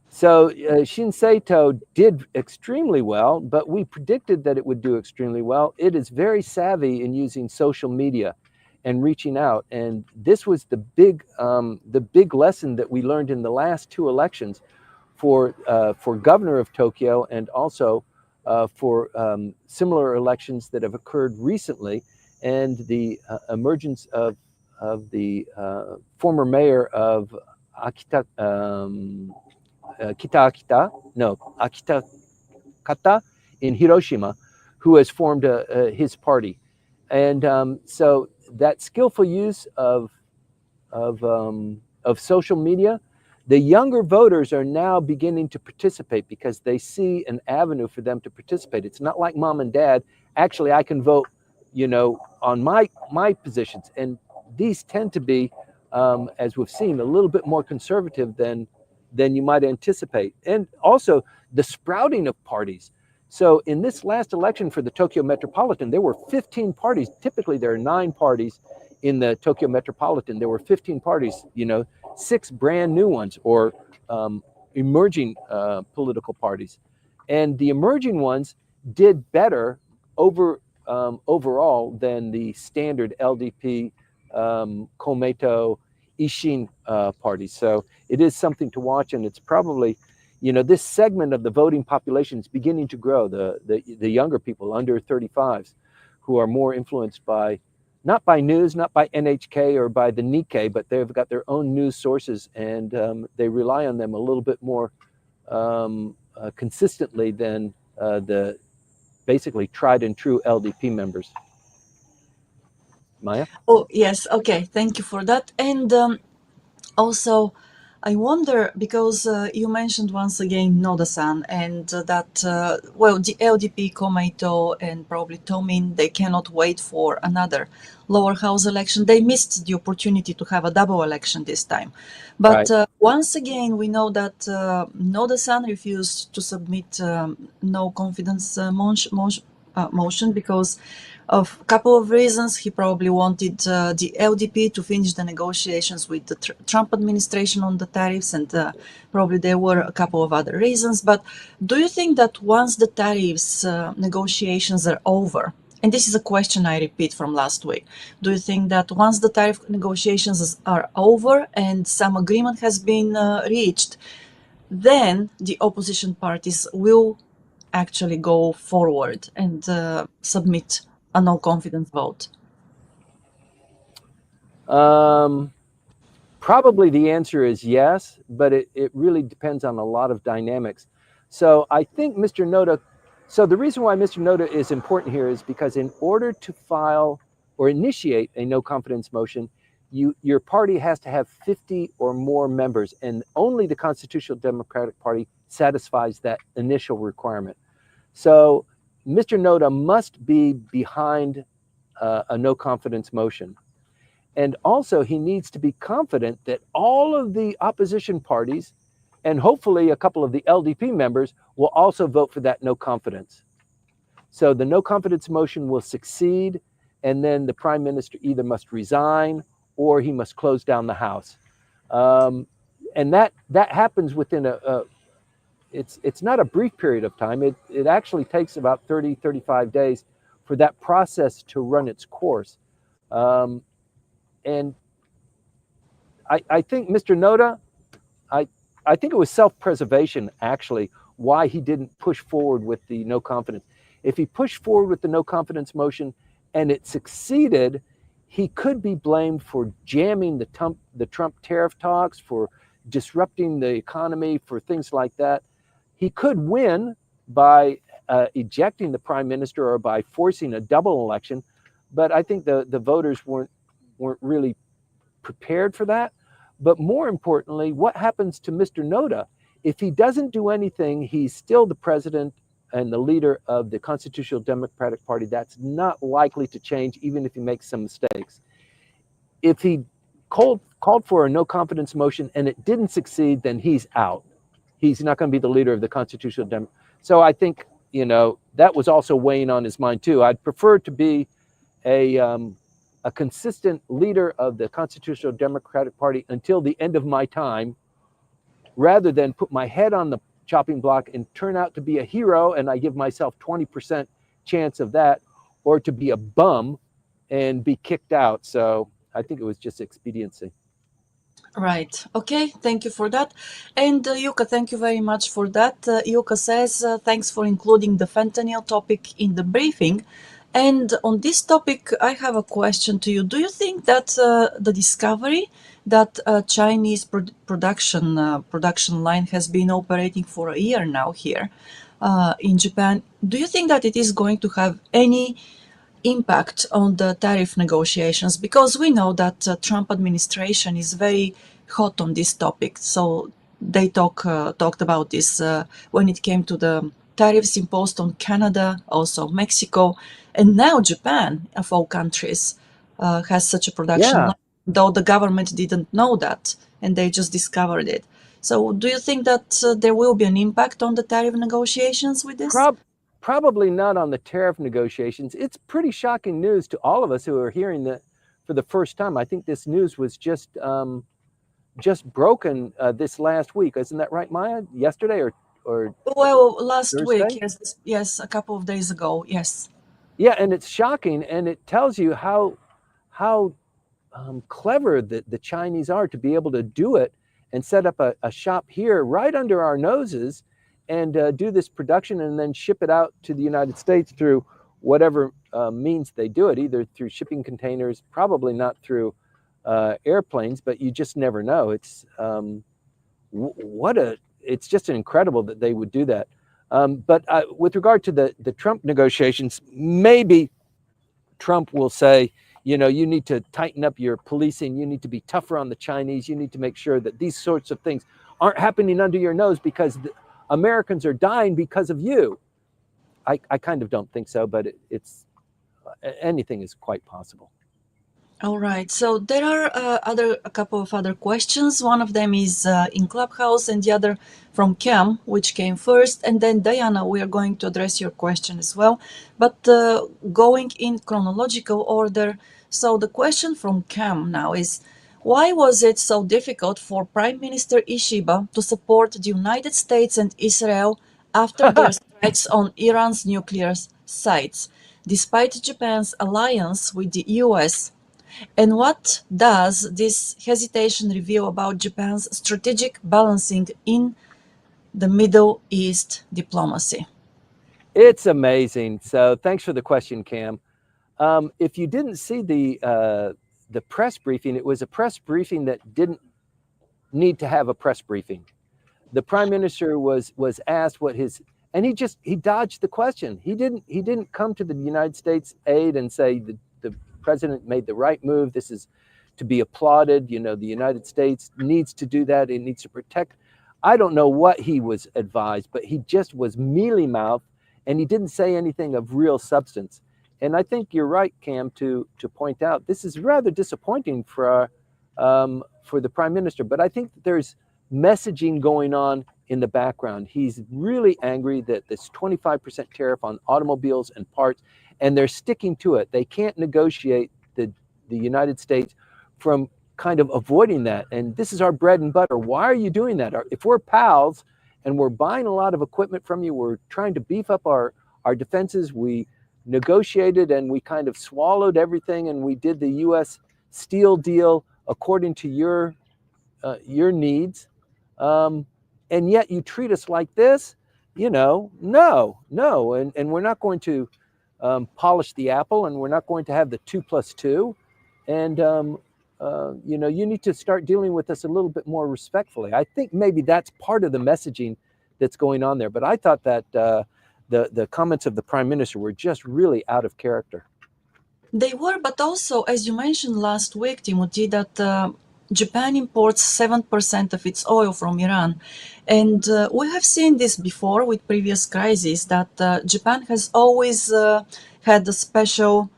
So Shinseito did extremely well, but we predicted that it would do extremely well. It is very savvy in using social media and reaching out, and this was the big lesson that we learned in the last two elections for governor of Tokyo, and also for similar elections that have occurred recently, and the emergence of the former mayor of Akita, Akitakata in Hiroshima, who has formed his party. And so that skillful use of social media, the younger voters are now beginning to participate because they see an avenue for them to participate. It's not like mom and dad. Actually, I can vote, on my positions. And these tend to be, as we've seen, a little bit more conservative than you might anticipate. And also the sprouting of parties. So in this last election for the Tokyo Metropolitan, there were 15 parties. Typically, there are 9 parties in the Tokyo Metropolitan. There were 15 parties, 6 brand new ones, or emerging political parties. And the emerging ones did better overall than the standard LDP, Komeito, Ishin parties. So it is something to watch, and it's probably, this segment of the voting population is beginning to grow, the younger people under 35s, who are more influenced by, not by news, not by NHK or by the Nikkei, but they've got their own news sources, and they rely on them a little bit more consistently than the basically tried and true LDP members. Maya? Oh, yes. Okay. Thank you for that. And also, I wonder, because you mentioned once again Noda-san, and that, the LDP, Komeito, and probably Tomin, they cannot wait for another lower house election. They missed the opportunity to have a double election this time. But Right. once again, we know that Noda-san refused to submit no confidence motion because of a couple of reasons. He probably wanted the LDP to finish the negotiations with the Trump administration on the tariffs, and probably there were a couple of other reasons. But do you think that once the tariffs negotiations are over, and this is a question I repeat from last week, do you think that once the tariff negotiations are over and some agreement has been reached, then the opposition parties will actually go forward and submit a no confidence vote? Probably the answer is yes, but it really depends on a lot of dynamics. So I think Mr. Noda, so the reason why Mr. Noda is important here is because in order to file or initiate a no confidence motion, your party has to have 50 or more members, and only the Constitutional Democratic Party satisfies that initial requirement. So Mr. Noda must be behind a no confidence motion. And also he needs to be confident that all of the opposition parties, and hopefully a couple of the LDP members, will also vote for that no confidence. So the no confidence motion will succeed, and then the prime minister either must resign or he must close down the House. And that happens within it's not a brief period of time. It actually takes about 30, 35 days for that process to run its course. And I think Mr. Noda, I think it was self-preservation, actually, why he didn't push forward with the no confidence. If he pushed forward with the no confidence motion and it succeeded, he could be blamed for jamming the Trump tariff talks, for disrupting the economy, for things like that. He could win by ejecting the prime minister or by forcing a double election, but I think the voters weren't really prepared for that. But more importantly, what happens to Mr. Noda? If he doesn't do anything, he's still the president and the leader of the Constitutional Democratic Party. That's not likely to change, even if he makes some mistakes. If he called for a no confidence motion and it didn't succeed, then he's out. He's not going to be the leader of the Constitutional Democratic. So I think, that was also weighing on his mind too. I'd prefer to be a consistent leader of the Constitutional Democratic Party until the end of my time, rather than put my head on the chopping block and turn out to be a hero and I give myself 20% chance of that, or to be a bum and be kicked out. So I think it was just expediency. Right. Okay. Thank you for that. And Yuka, thank you very much for that. Yuka says, thanks for including the fentanyl topic in the briefing. And on this topic, I have a question to you. Do you think that the discovery that Chinese production line has been operating for a year now here in Japan, do you think that it is going to have any impact on the tariff negotiations? Because we know that Trump administration is very hot on this topic. So they talked about this when it came to the tariffs imposed on Canada, also Mexico, and now Japan, of all countries, has such a production line, though the government didn't know that and they just discovered it. So do you think that there will be an impact on the tariff negotiations with this? Probably not on the tariff negotiations. It's pretty shocking news to all of us who are hearing that for the first time. I think this news was just broken this last week. Isn't that right, Maya? Yesterday or well, last Thursday? week, yes, a couple of days ago, yes. Yeah, and it's shocking, and it tells you how clever the Chinese are to be able to do it and set up a shop here right under our noses and do this production and then ship it out to the United States through whatever means they do it, either through shipping containers, probably not through airplanes, but you just never know. It's it's just incredible that they would do that. But with regard to the Trump negotiations, maybe Trump will say, you need to tighten up your policing. You need to be tougher on the Chinese. You need to make sure that these sorts of things aren't happening under your nose because Americans are dying because of you. I kind of don't think so, but it's anything is quite possible. All right. So there are a couple of other questions. One of them is in Clubhouse, and the other from Cam, which came first, and then Diana. We are going to address your question as well, but going in chronological order. So the question from Cam now is, why was it so difficult for Prime Minister Ishiba to support the United States and Israel after their strikes on Iran's nuclear sites, despite Japan's alliance with the US? And what does this hesitation reveal about Japan's strategic balancing in the Middle East diplomacy? It's amazing. So thanks for the question, Cam. If you didn't see the press briefing, it was a press briefing that didn't need to have a press briefing. The prime minister was asked what and he dodged the question. He didn't come to the United States aid and say the president made the right move. This is to be applauded. The United States needs to do that. It needs to protect. I don't know what he was advised, but he just was mealy-mouthed, and he didn't say anything of real substance. And I think you're right, Cam, to point out this is rather disappointing for the prime minister. But I think that there's messaging going on in the background. He's really angry that this 25% tariff on automobiles and parts, and they're sticking to it. They can't negotiate the United States from kind of avoiding that. And this is our bread and butter. Why are you doing that? If we're pals and we're buying a lot of equipment from you, we're trying to beef up our defenses, we negotiated and we kind of swallowed everything, and we did the U.S. steel deal according to your needs. And yet you treat us like this, no. And we're not going to polish the apple, and we're not going to have the 2+2. And you need to start dealing with us a little bit more respectfully. I think maybe that's part of the messaging that's going on there. But I thought that the comments of the Prime Minister were just really out of character. They were, but also, as you mentioned last week, Timothy, that Japan imports 7% of its oil from Iran. And we have seen this before with previous crises, that Japan has always had a special,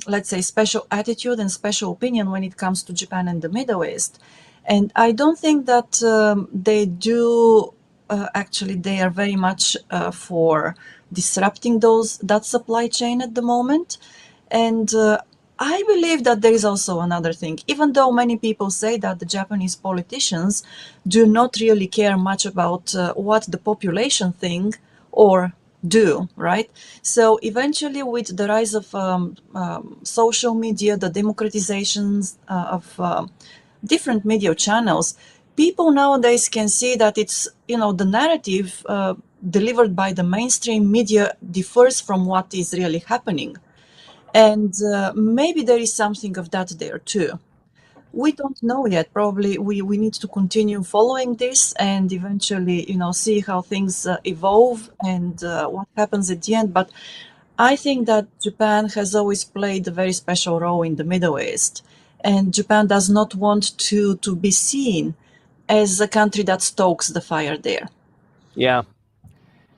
let's say, special attitude and special opinion when it comes to Japan and the Middle East. And I don't think that they do, actually, they are very much for disrupting that supply chain at the moment. And I believe that there is also another thing. Even though many people say that the Japanese politicians do not really care much about what the population think or do, right? So eventually, with the rise of social media, the democratizations of different media channels, people nowadays can see that it's, the narrative delivered by the mainstream media differs from what is really happening. And maybe there is something of that there too. We don't know yet. Probably we need to continue following this and eventually, see how things evolve and what happens at the end. But I think that Japan has always played a very special role in the Middle East. And Japan does not want to be seen as a country that stokes the fire there. Yeah.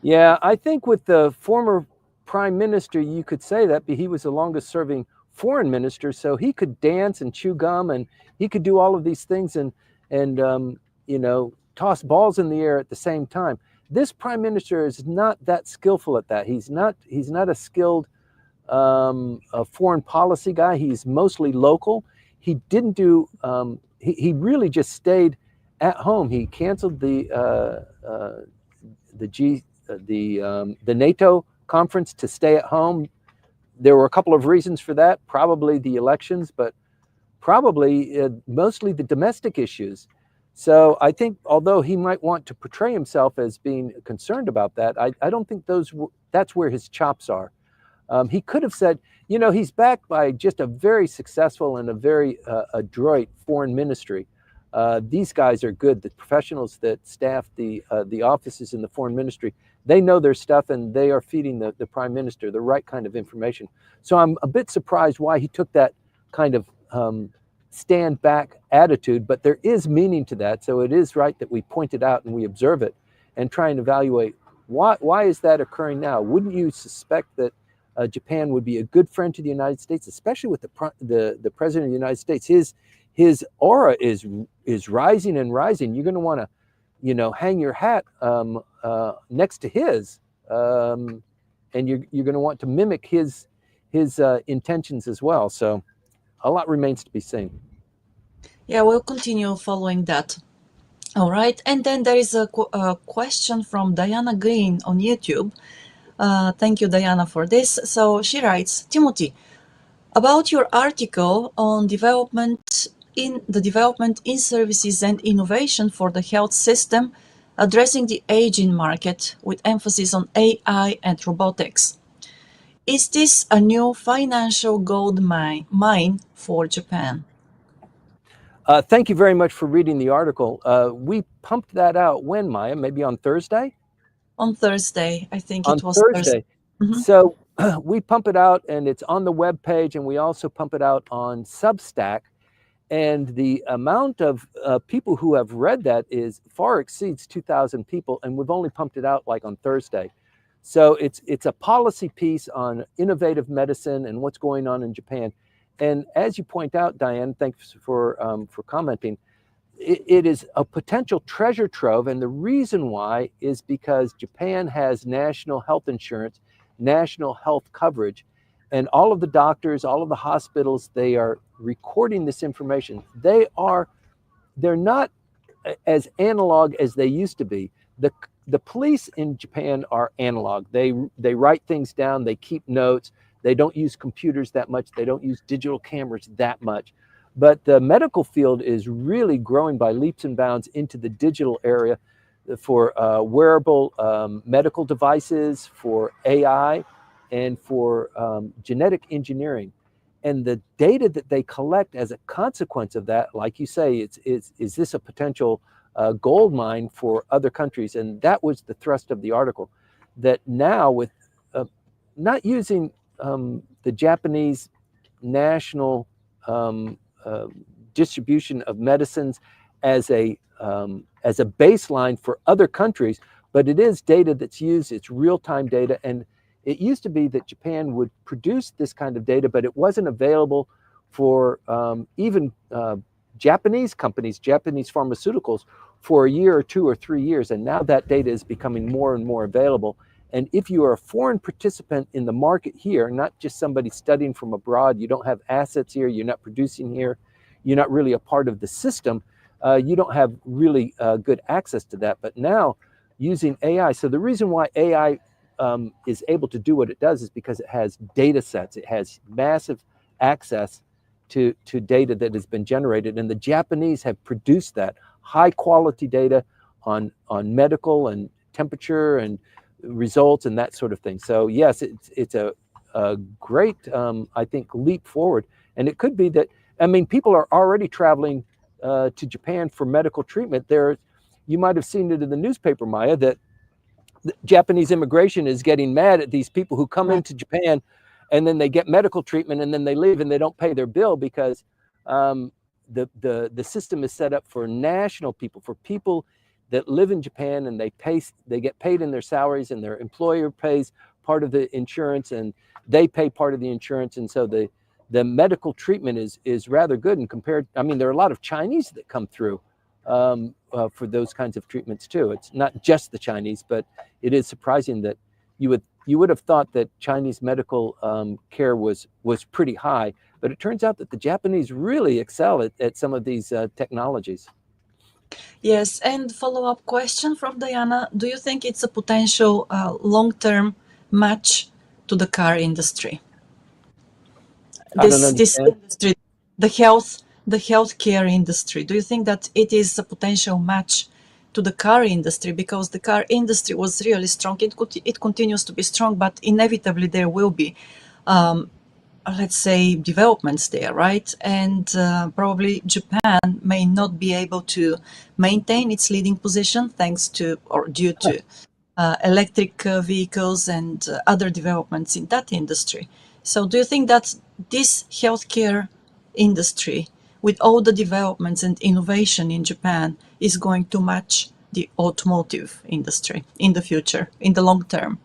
Yeah, I think with the former Prime Minister, you could say that, but he was the longest serving foreign minister, so he could dance and chew gum, and he could do all of these things and toss balls in the air at the same time. This Prime Minister is not that skillful at that. He's not a skilled foreign policy guy. He's mostly local. He didn't do. He really just stayed at home. He canceled the NATO conference to stay at home. There were a couple of reasons for that, probably the elections, but probably mostly the domestic issues. So I think although he might want to portray himself as being concerned about that, I don't think that's where his chops are. He could have said, he's backed by just a very successful and a very adroit foreign ministry. These guys are good. The professionals that staff the offices in the foreign ministry, they know their stuff, and they are feeding the Prime Minister the right kind of information. So I'm a bit surprised why he took that kind of stand back attitude, but there is meaning to that. So it is right that we point it out and we observe it and try and evaluate why is that occurring now? Wouldn't you suspect that Japan would be a good friend to the United States, especially with the President of the United States? His aura is rising and rising. You're going to want to, hang your hat next to his, and you're going to want to mimic his intentions as well. So a lot remains to be seen. Yeah, we'll continue following that. All right. And then there is a question from Diana Green on YouTube. Thank you, Diana, for this. So she writes, Timothy, about your article on development in services and innovation for the health system, addressing the aging market with emphasis on AI and robotics. Is this a new financial gold mine for Japan? Thank you very much for reading the article. We pumped that out when, Maya? Maybe on Thursday? On Thursday, I think on it was Thursday. Mm-hmm. So we pump it out, and it's on the web page, and we also pump it out on Substack. And the amount of people who have read that far exceeds 2,000 people, and we've only pumped it out like on Thursday. So it's a policy piece on innovative medicine and what's going on in Japan. And as you point out, Diane, thanks for commenting. It is a potential treasure trove, and the reason why is because Japan has national health insurance, national health coverage, and all of the doctors, all of the hospitals, they are recording this information. They're not as analog as they used to be. The police in Japan are analog. They write things down, they keep notes, they don't use computers that much, they don't use digital cameras that much. But the medical field is really growing by leaps and bounds into the digital area for wearable medical devices, for AI, and for genetic engineering. And the data that they collect as a consequence of that, like you say, is this a potential gold mine for other countries? And that was the thrust of the article, that now with not using the Japanese national distribution of medicines as a baseline for other countries, but it is data that's used, it's real-time data. And it used to be that Japan would produce this kind of data, but it wasn't available for even Japanese companies, Japanese pharmaceuticals, for a year or 2 or 3 years. And now that data is becoming more and more available. And if you are a foreign participant in the market here, not just somebody studying from abroad, you don't have assets here, you're not producing here, you're not really a part of the system, you don't have really good access to that. But now using AI, so the reason why AI is able to do what it does is because it has data sets, it has massive access to data that has been generated. And the Japanese have produced that high quality data on medical and temperature and results and that sort of thing. So yes, it's a great, I think, leap forward. And it could be that, I mean, people are already traveling to Japan for medical treatment. You might have seen it in the newspaper, Maya, that the Japanese immigration is getting mad at these people who come into Japan and then they get medical treatment and then they leave and they don't pay their bill because the system is set up for national people, for people that live in Japan, and they get paid in their salaries, and their employer pays part of the insurance and they pay part of the insurance. And so the medical treatment is rather good. And compared, I mean, there are a lot of Chinese that come through for those kinds of treatments too. It's not just the Chinese, but it is surprising that you would have thought that Chinese medical care was pretty high, but it turns out that the Japanese really excel at some of these technologies. Yes, and follow-up question from Diana. Do you think it's a potential long-term match to the car industry? I don't This understand. industry, the healthcare industry. Do you think that it is a potential match to the car industry? Because the car industry was really strong. It continues to be strong, but inevitably there will be let's say, developments there, right? And probably Japan may not be able to maintain its leading position thanks to or due to electric vehicles and other developments in that industry. So do you think that this healthcare industry, with all the developments and innovation in Japan, is going to match the automotive industry in the future, in the long term?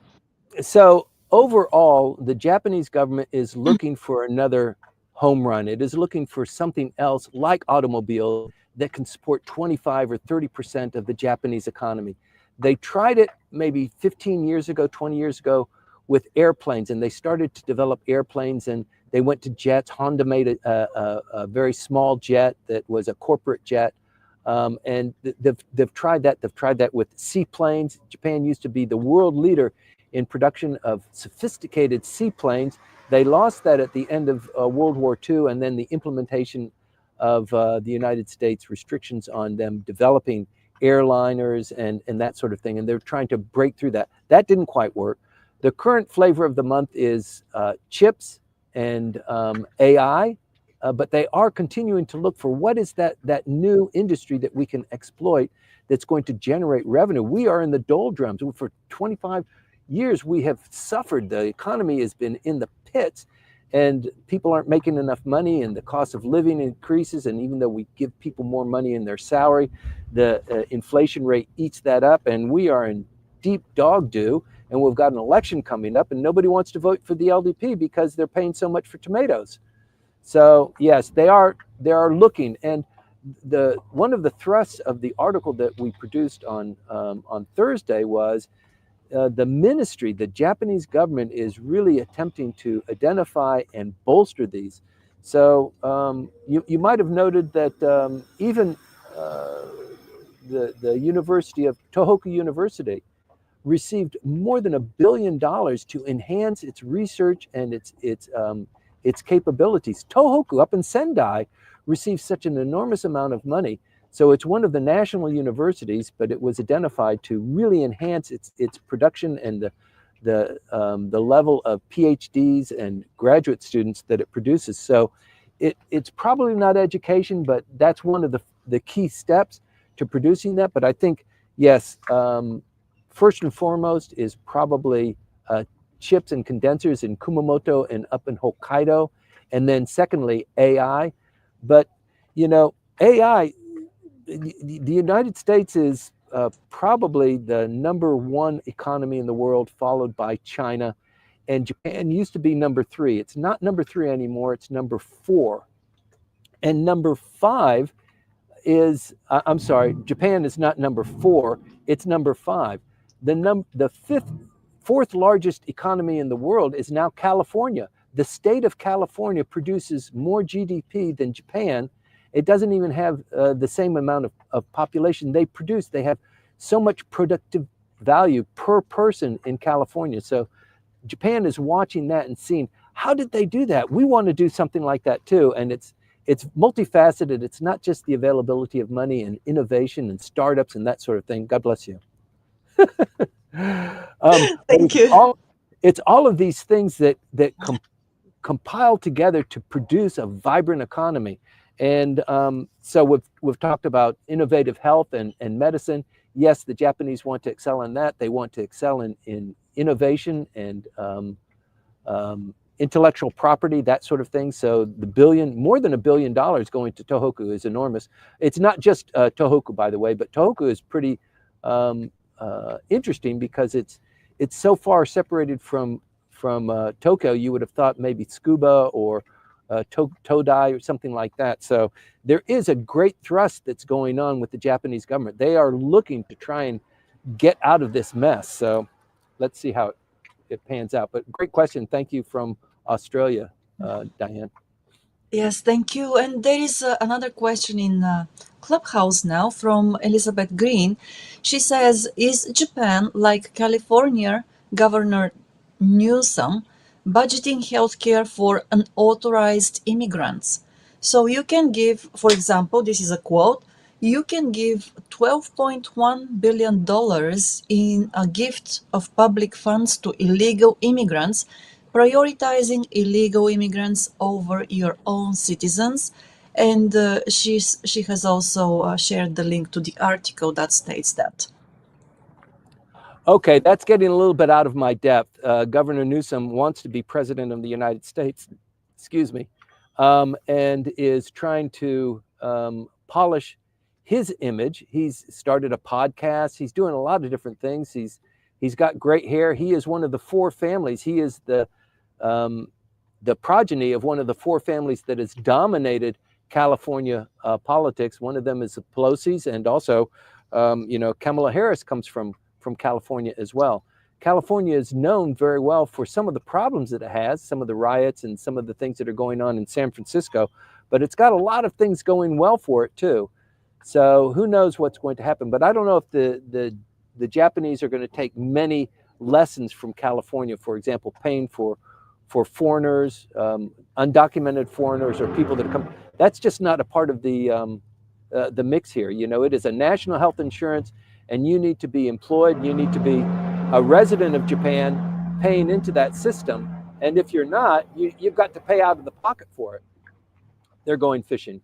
So overall, the Japanese government is looking for another home run. It is looking for something else like automobile that can support 25 or 30% of the Japanese economy. They tried it maybe 15 years ago, 20 years ago with airplanes, and they started to develop airplanes, and they went to jets. Honda made a very small jet that was a corporate jet. And they've tried that. They've tried that with seaplanes. Japan used to be the world leader in production of sophisticated seaplanes. They lost that at the end of World War II, and then the implementation of the United States restrictions on them developing airliners and that sort of thing. And they're trying to break through that. That didn't quite work. The current flavor of the month is chips and AI, but they are continuing to look for what is that new industry that we can exploit that's going to generate revenue. We are in the doldrums. For 25 years, we have suffered. The economy has been in the pits, and people aren't making enough money, and the cost of living increases. And even though we give people more money in their salary, the inflation rate eats that up, and we are in deep dog doo. And we've got an election coming up, and nobody wants to vote for the LDP because they're paying so much for tomatoes. So yes, they are looking. And one of the thrusts of the article that we produced on Thursday was the ministry, the Japanese government, is really attempting to identify and bolster these. So you might have noted that even the University of Tohoku University received more than $1 billion to enhance its research and its capabilities. Tohoku up in Sendai received such an enormous amount of money. So it's one of the national universities, but it was identified to really enhance its production and the level of PhDs and graduate students that it produces. So it's probably not education, but that's one of the key steps to producing that. But I think, yes, first and foremost is probably chips and condensers in Kumamoto and up in Hokkaido. And then secondly, AI. But, AI, the United States is probably the #1 economy in the world, followed by China. And Japan used to be #3. It's not #3 anymore, it's #4. And #5 is, I'm sorry, Japan is not #4, it's #5. The fourth largest economy in the world is now California. The state of California produces more GDP than Japan. It doesn't even have the same amount of population they produce. They have so much productive value per person in California. So Japan is watching that and seeing, how did they do that? We want to do something like that too. And it's multifaceted. It's not just the availability of money and innovation and startups and that sort of thing. God bless you. Thank you. It's all of these things that compile together to produce a vibrant economy. And so we've talked about innovative health and medicine. Yes, the Japanese want to excel in that. They want to excel in innovation and intellectual property, that sort of thing. So more than $1 billion going to Tohoku is enormous. It's not just Tohoku, by the way, but Tohoku is pretty interesting because it's so far separated from Tokyo. You would have thought maybe Tsukuba or Todai or something like that. So there is a great thrust that's going on with the Japanese government. They are looking to try and get out of this mess. So let's see how it pans out. But great question. Thank you from Australia, Diane. Yes, thank you. And there is another question in Clubhouse now from Elizabeth Green. She says, is Japan, like California Governor Newsom, budgeting healthcare for unauthorized immigrants? So you can give, for example, this is a quote, you can give $12.1 billion in a gift of public funds to illegal immigrants, prioritizing illegal immigrants over your own citizens. And she has also shared the link to the article that states that. Okay, that's getting a little bit out of my depth. Governor Newsom wants to be president of the United States, excuse me, and is trying to polish his image. He's started a podcast. He's doing a lot of different things. He's got great hair. He is one of the 4 families. He is the progeny of one of the 4 families that has dominated California politics. One of them is the Pelosi's, and also, Kamala Harris comes from California as well. California is known very well for some of the problems that it has, some of the riots and some of the things that are going on in San Francisco, but it's got a lot of things going well for it too. So who knows what's going to happen? But I don't know if the Japanese are going to take many lessons from California, for example, paying for foreigners, undocumented foreigners, or people that come. That's just not a part of the mix here. It is a national health insurance, and you need to be employed. You need to be a resident of Japan, paying into that system. And if you're not, you've got to pay out of the pocket for it. They're going fishing.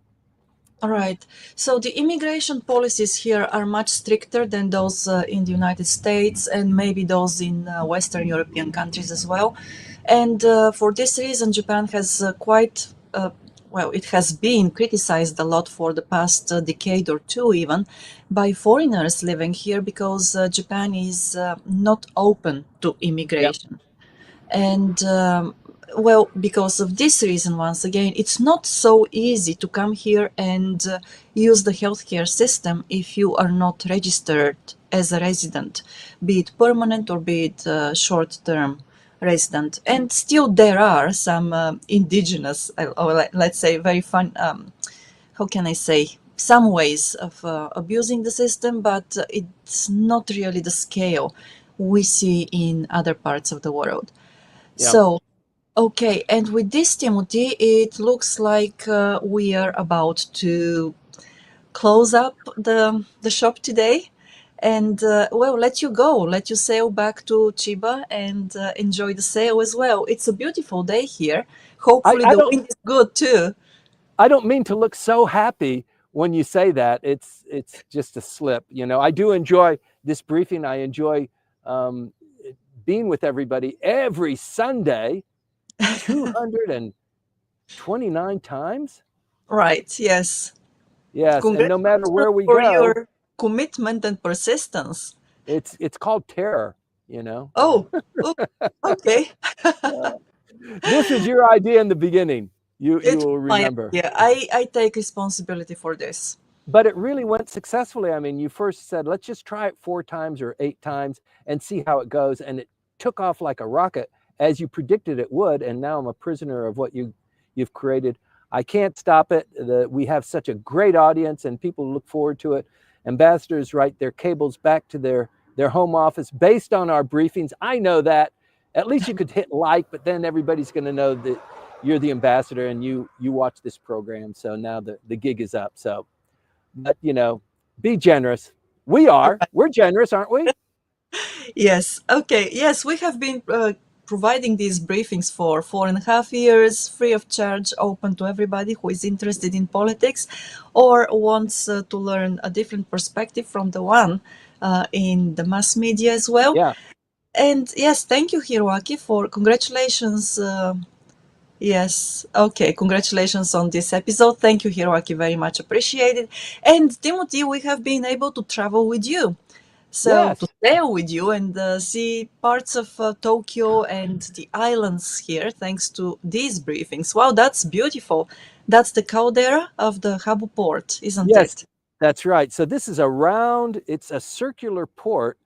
All right. So the immigration policies here are much stricter than those in the United States and maybe those in Western European countries as well. And for this reason, Japan has it has been criticized a lot for the past decade or two even by foreigners living here because Japan is not open to immigration. Yep. And because of this reason, once again, it's not so easy to come here and use the healthcare system if you are not registered as a resident, be it permanent or be it short-term resident. And still there are some indigenous, or let's say very fun, how can I say, some ways of abusing the system, but it's not really the scale we see in other parts of the world. Yeah. So, okay, and with this, Timothy, it looks like we are about to close up the shop today. and well, let you sail back to Chiba and enjoy the sail as well. It's a beautiful day here. Hopefully I the don't wind is good too. I don't mean to look so happy when you say that. It's just a slip. You know, I do enjoy this briefing. I enjoy um, being with everybody every Sunday, 229 times. Right, yes. Yes, and no matter Congratulations where we for go, your commitment and persistence. it's called terror. You know, Oh, oh, okay. this is your idea in the beginning. You It's will my remember. idea. I take responsibility for this. But it really went successfully. I mean, you first said, let's just try it 4 times or 8 times and see how it goes. And it took off like a rocket, as you predicted it would. And now I'm a prisoner of what you've created. I can't stop it. We have such a great audience and people look forward to it. Ambassadors write their cables back to their home office based on our briefings. I know that. At least you could hit like, but then everybody's going to know that you're the ambassador and you watch this program. So now the gig is up. So, but you know, be generous. We're generous, aren't we? Yes. Okay. Yes, we have been providing these briefings for 4.5 years, free of charge, open to everybody who is interested in politics or wants to learn a different perspective from the one in the mass media as well. Yeah. And yes, thank you, Hiroaki, for congratulations. Yes. Okay. Congratulations on this episode. Thank you, Hiroaki. Very much appreciated. And Timothy, we have been able to travel with you. So to Yes. sail with you and see parts of Tokyo and the islands here, thanks to these briefings. Wow, that's beautiful. That's the caldera of the Habu port, isn't Yes, it? that's right. So this is it's a circular port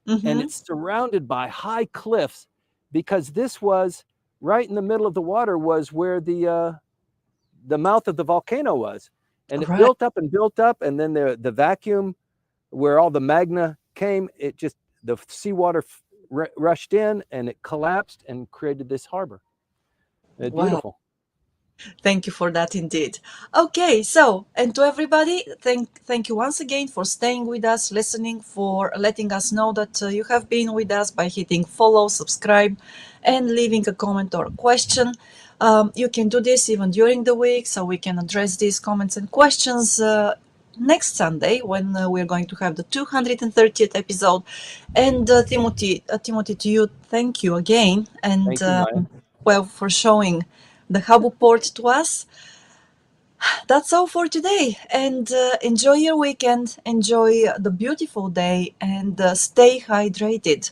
and Mm-hmm. it's surrounded by high cliffs because this was right in the middle of the water was where the mouth of the volcano was. And it Right. built up and then the vacuum where all the magna came, it just the seawater rushed in and it collapsed and created this harbor. It's Wow. beautiful. Thank you for that indeed. Okay, so and to everybody, thank you once again for staying with us, listening, for letting us know that you have been with us by hitting follow, subscribe, and leaving a comment or a question. You can do this even during the week, so we can address these comments and questions next Sunday when we're going to have the 230th episode. And Timothy, to you, thank you again, and Thank you, Maya. well, for showing the Habu port to us. That's all for today. And enjoy your weekend, enjoy the beautiful day, and stay hydrated.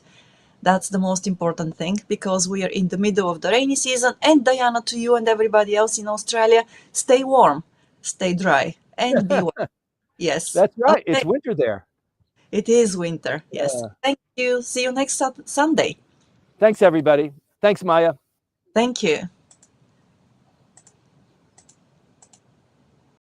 That's the most important thing because we are in the middle of the rainy season. And Diana, to you and everybody else in Australia, stay warm, stay dry, and be well. Yes. That's right. Okay. It's winter there. It is winter. Yes. Uh, Thank you. See you next Sunday. thanks, everybody. Thanks, Maya. Thank you.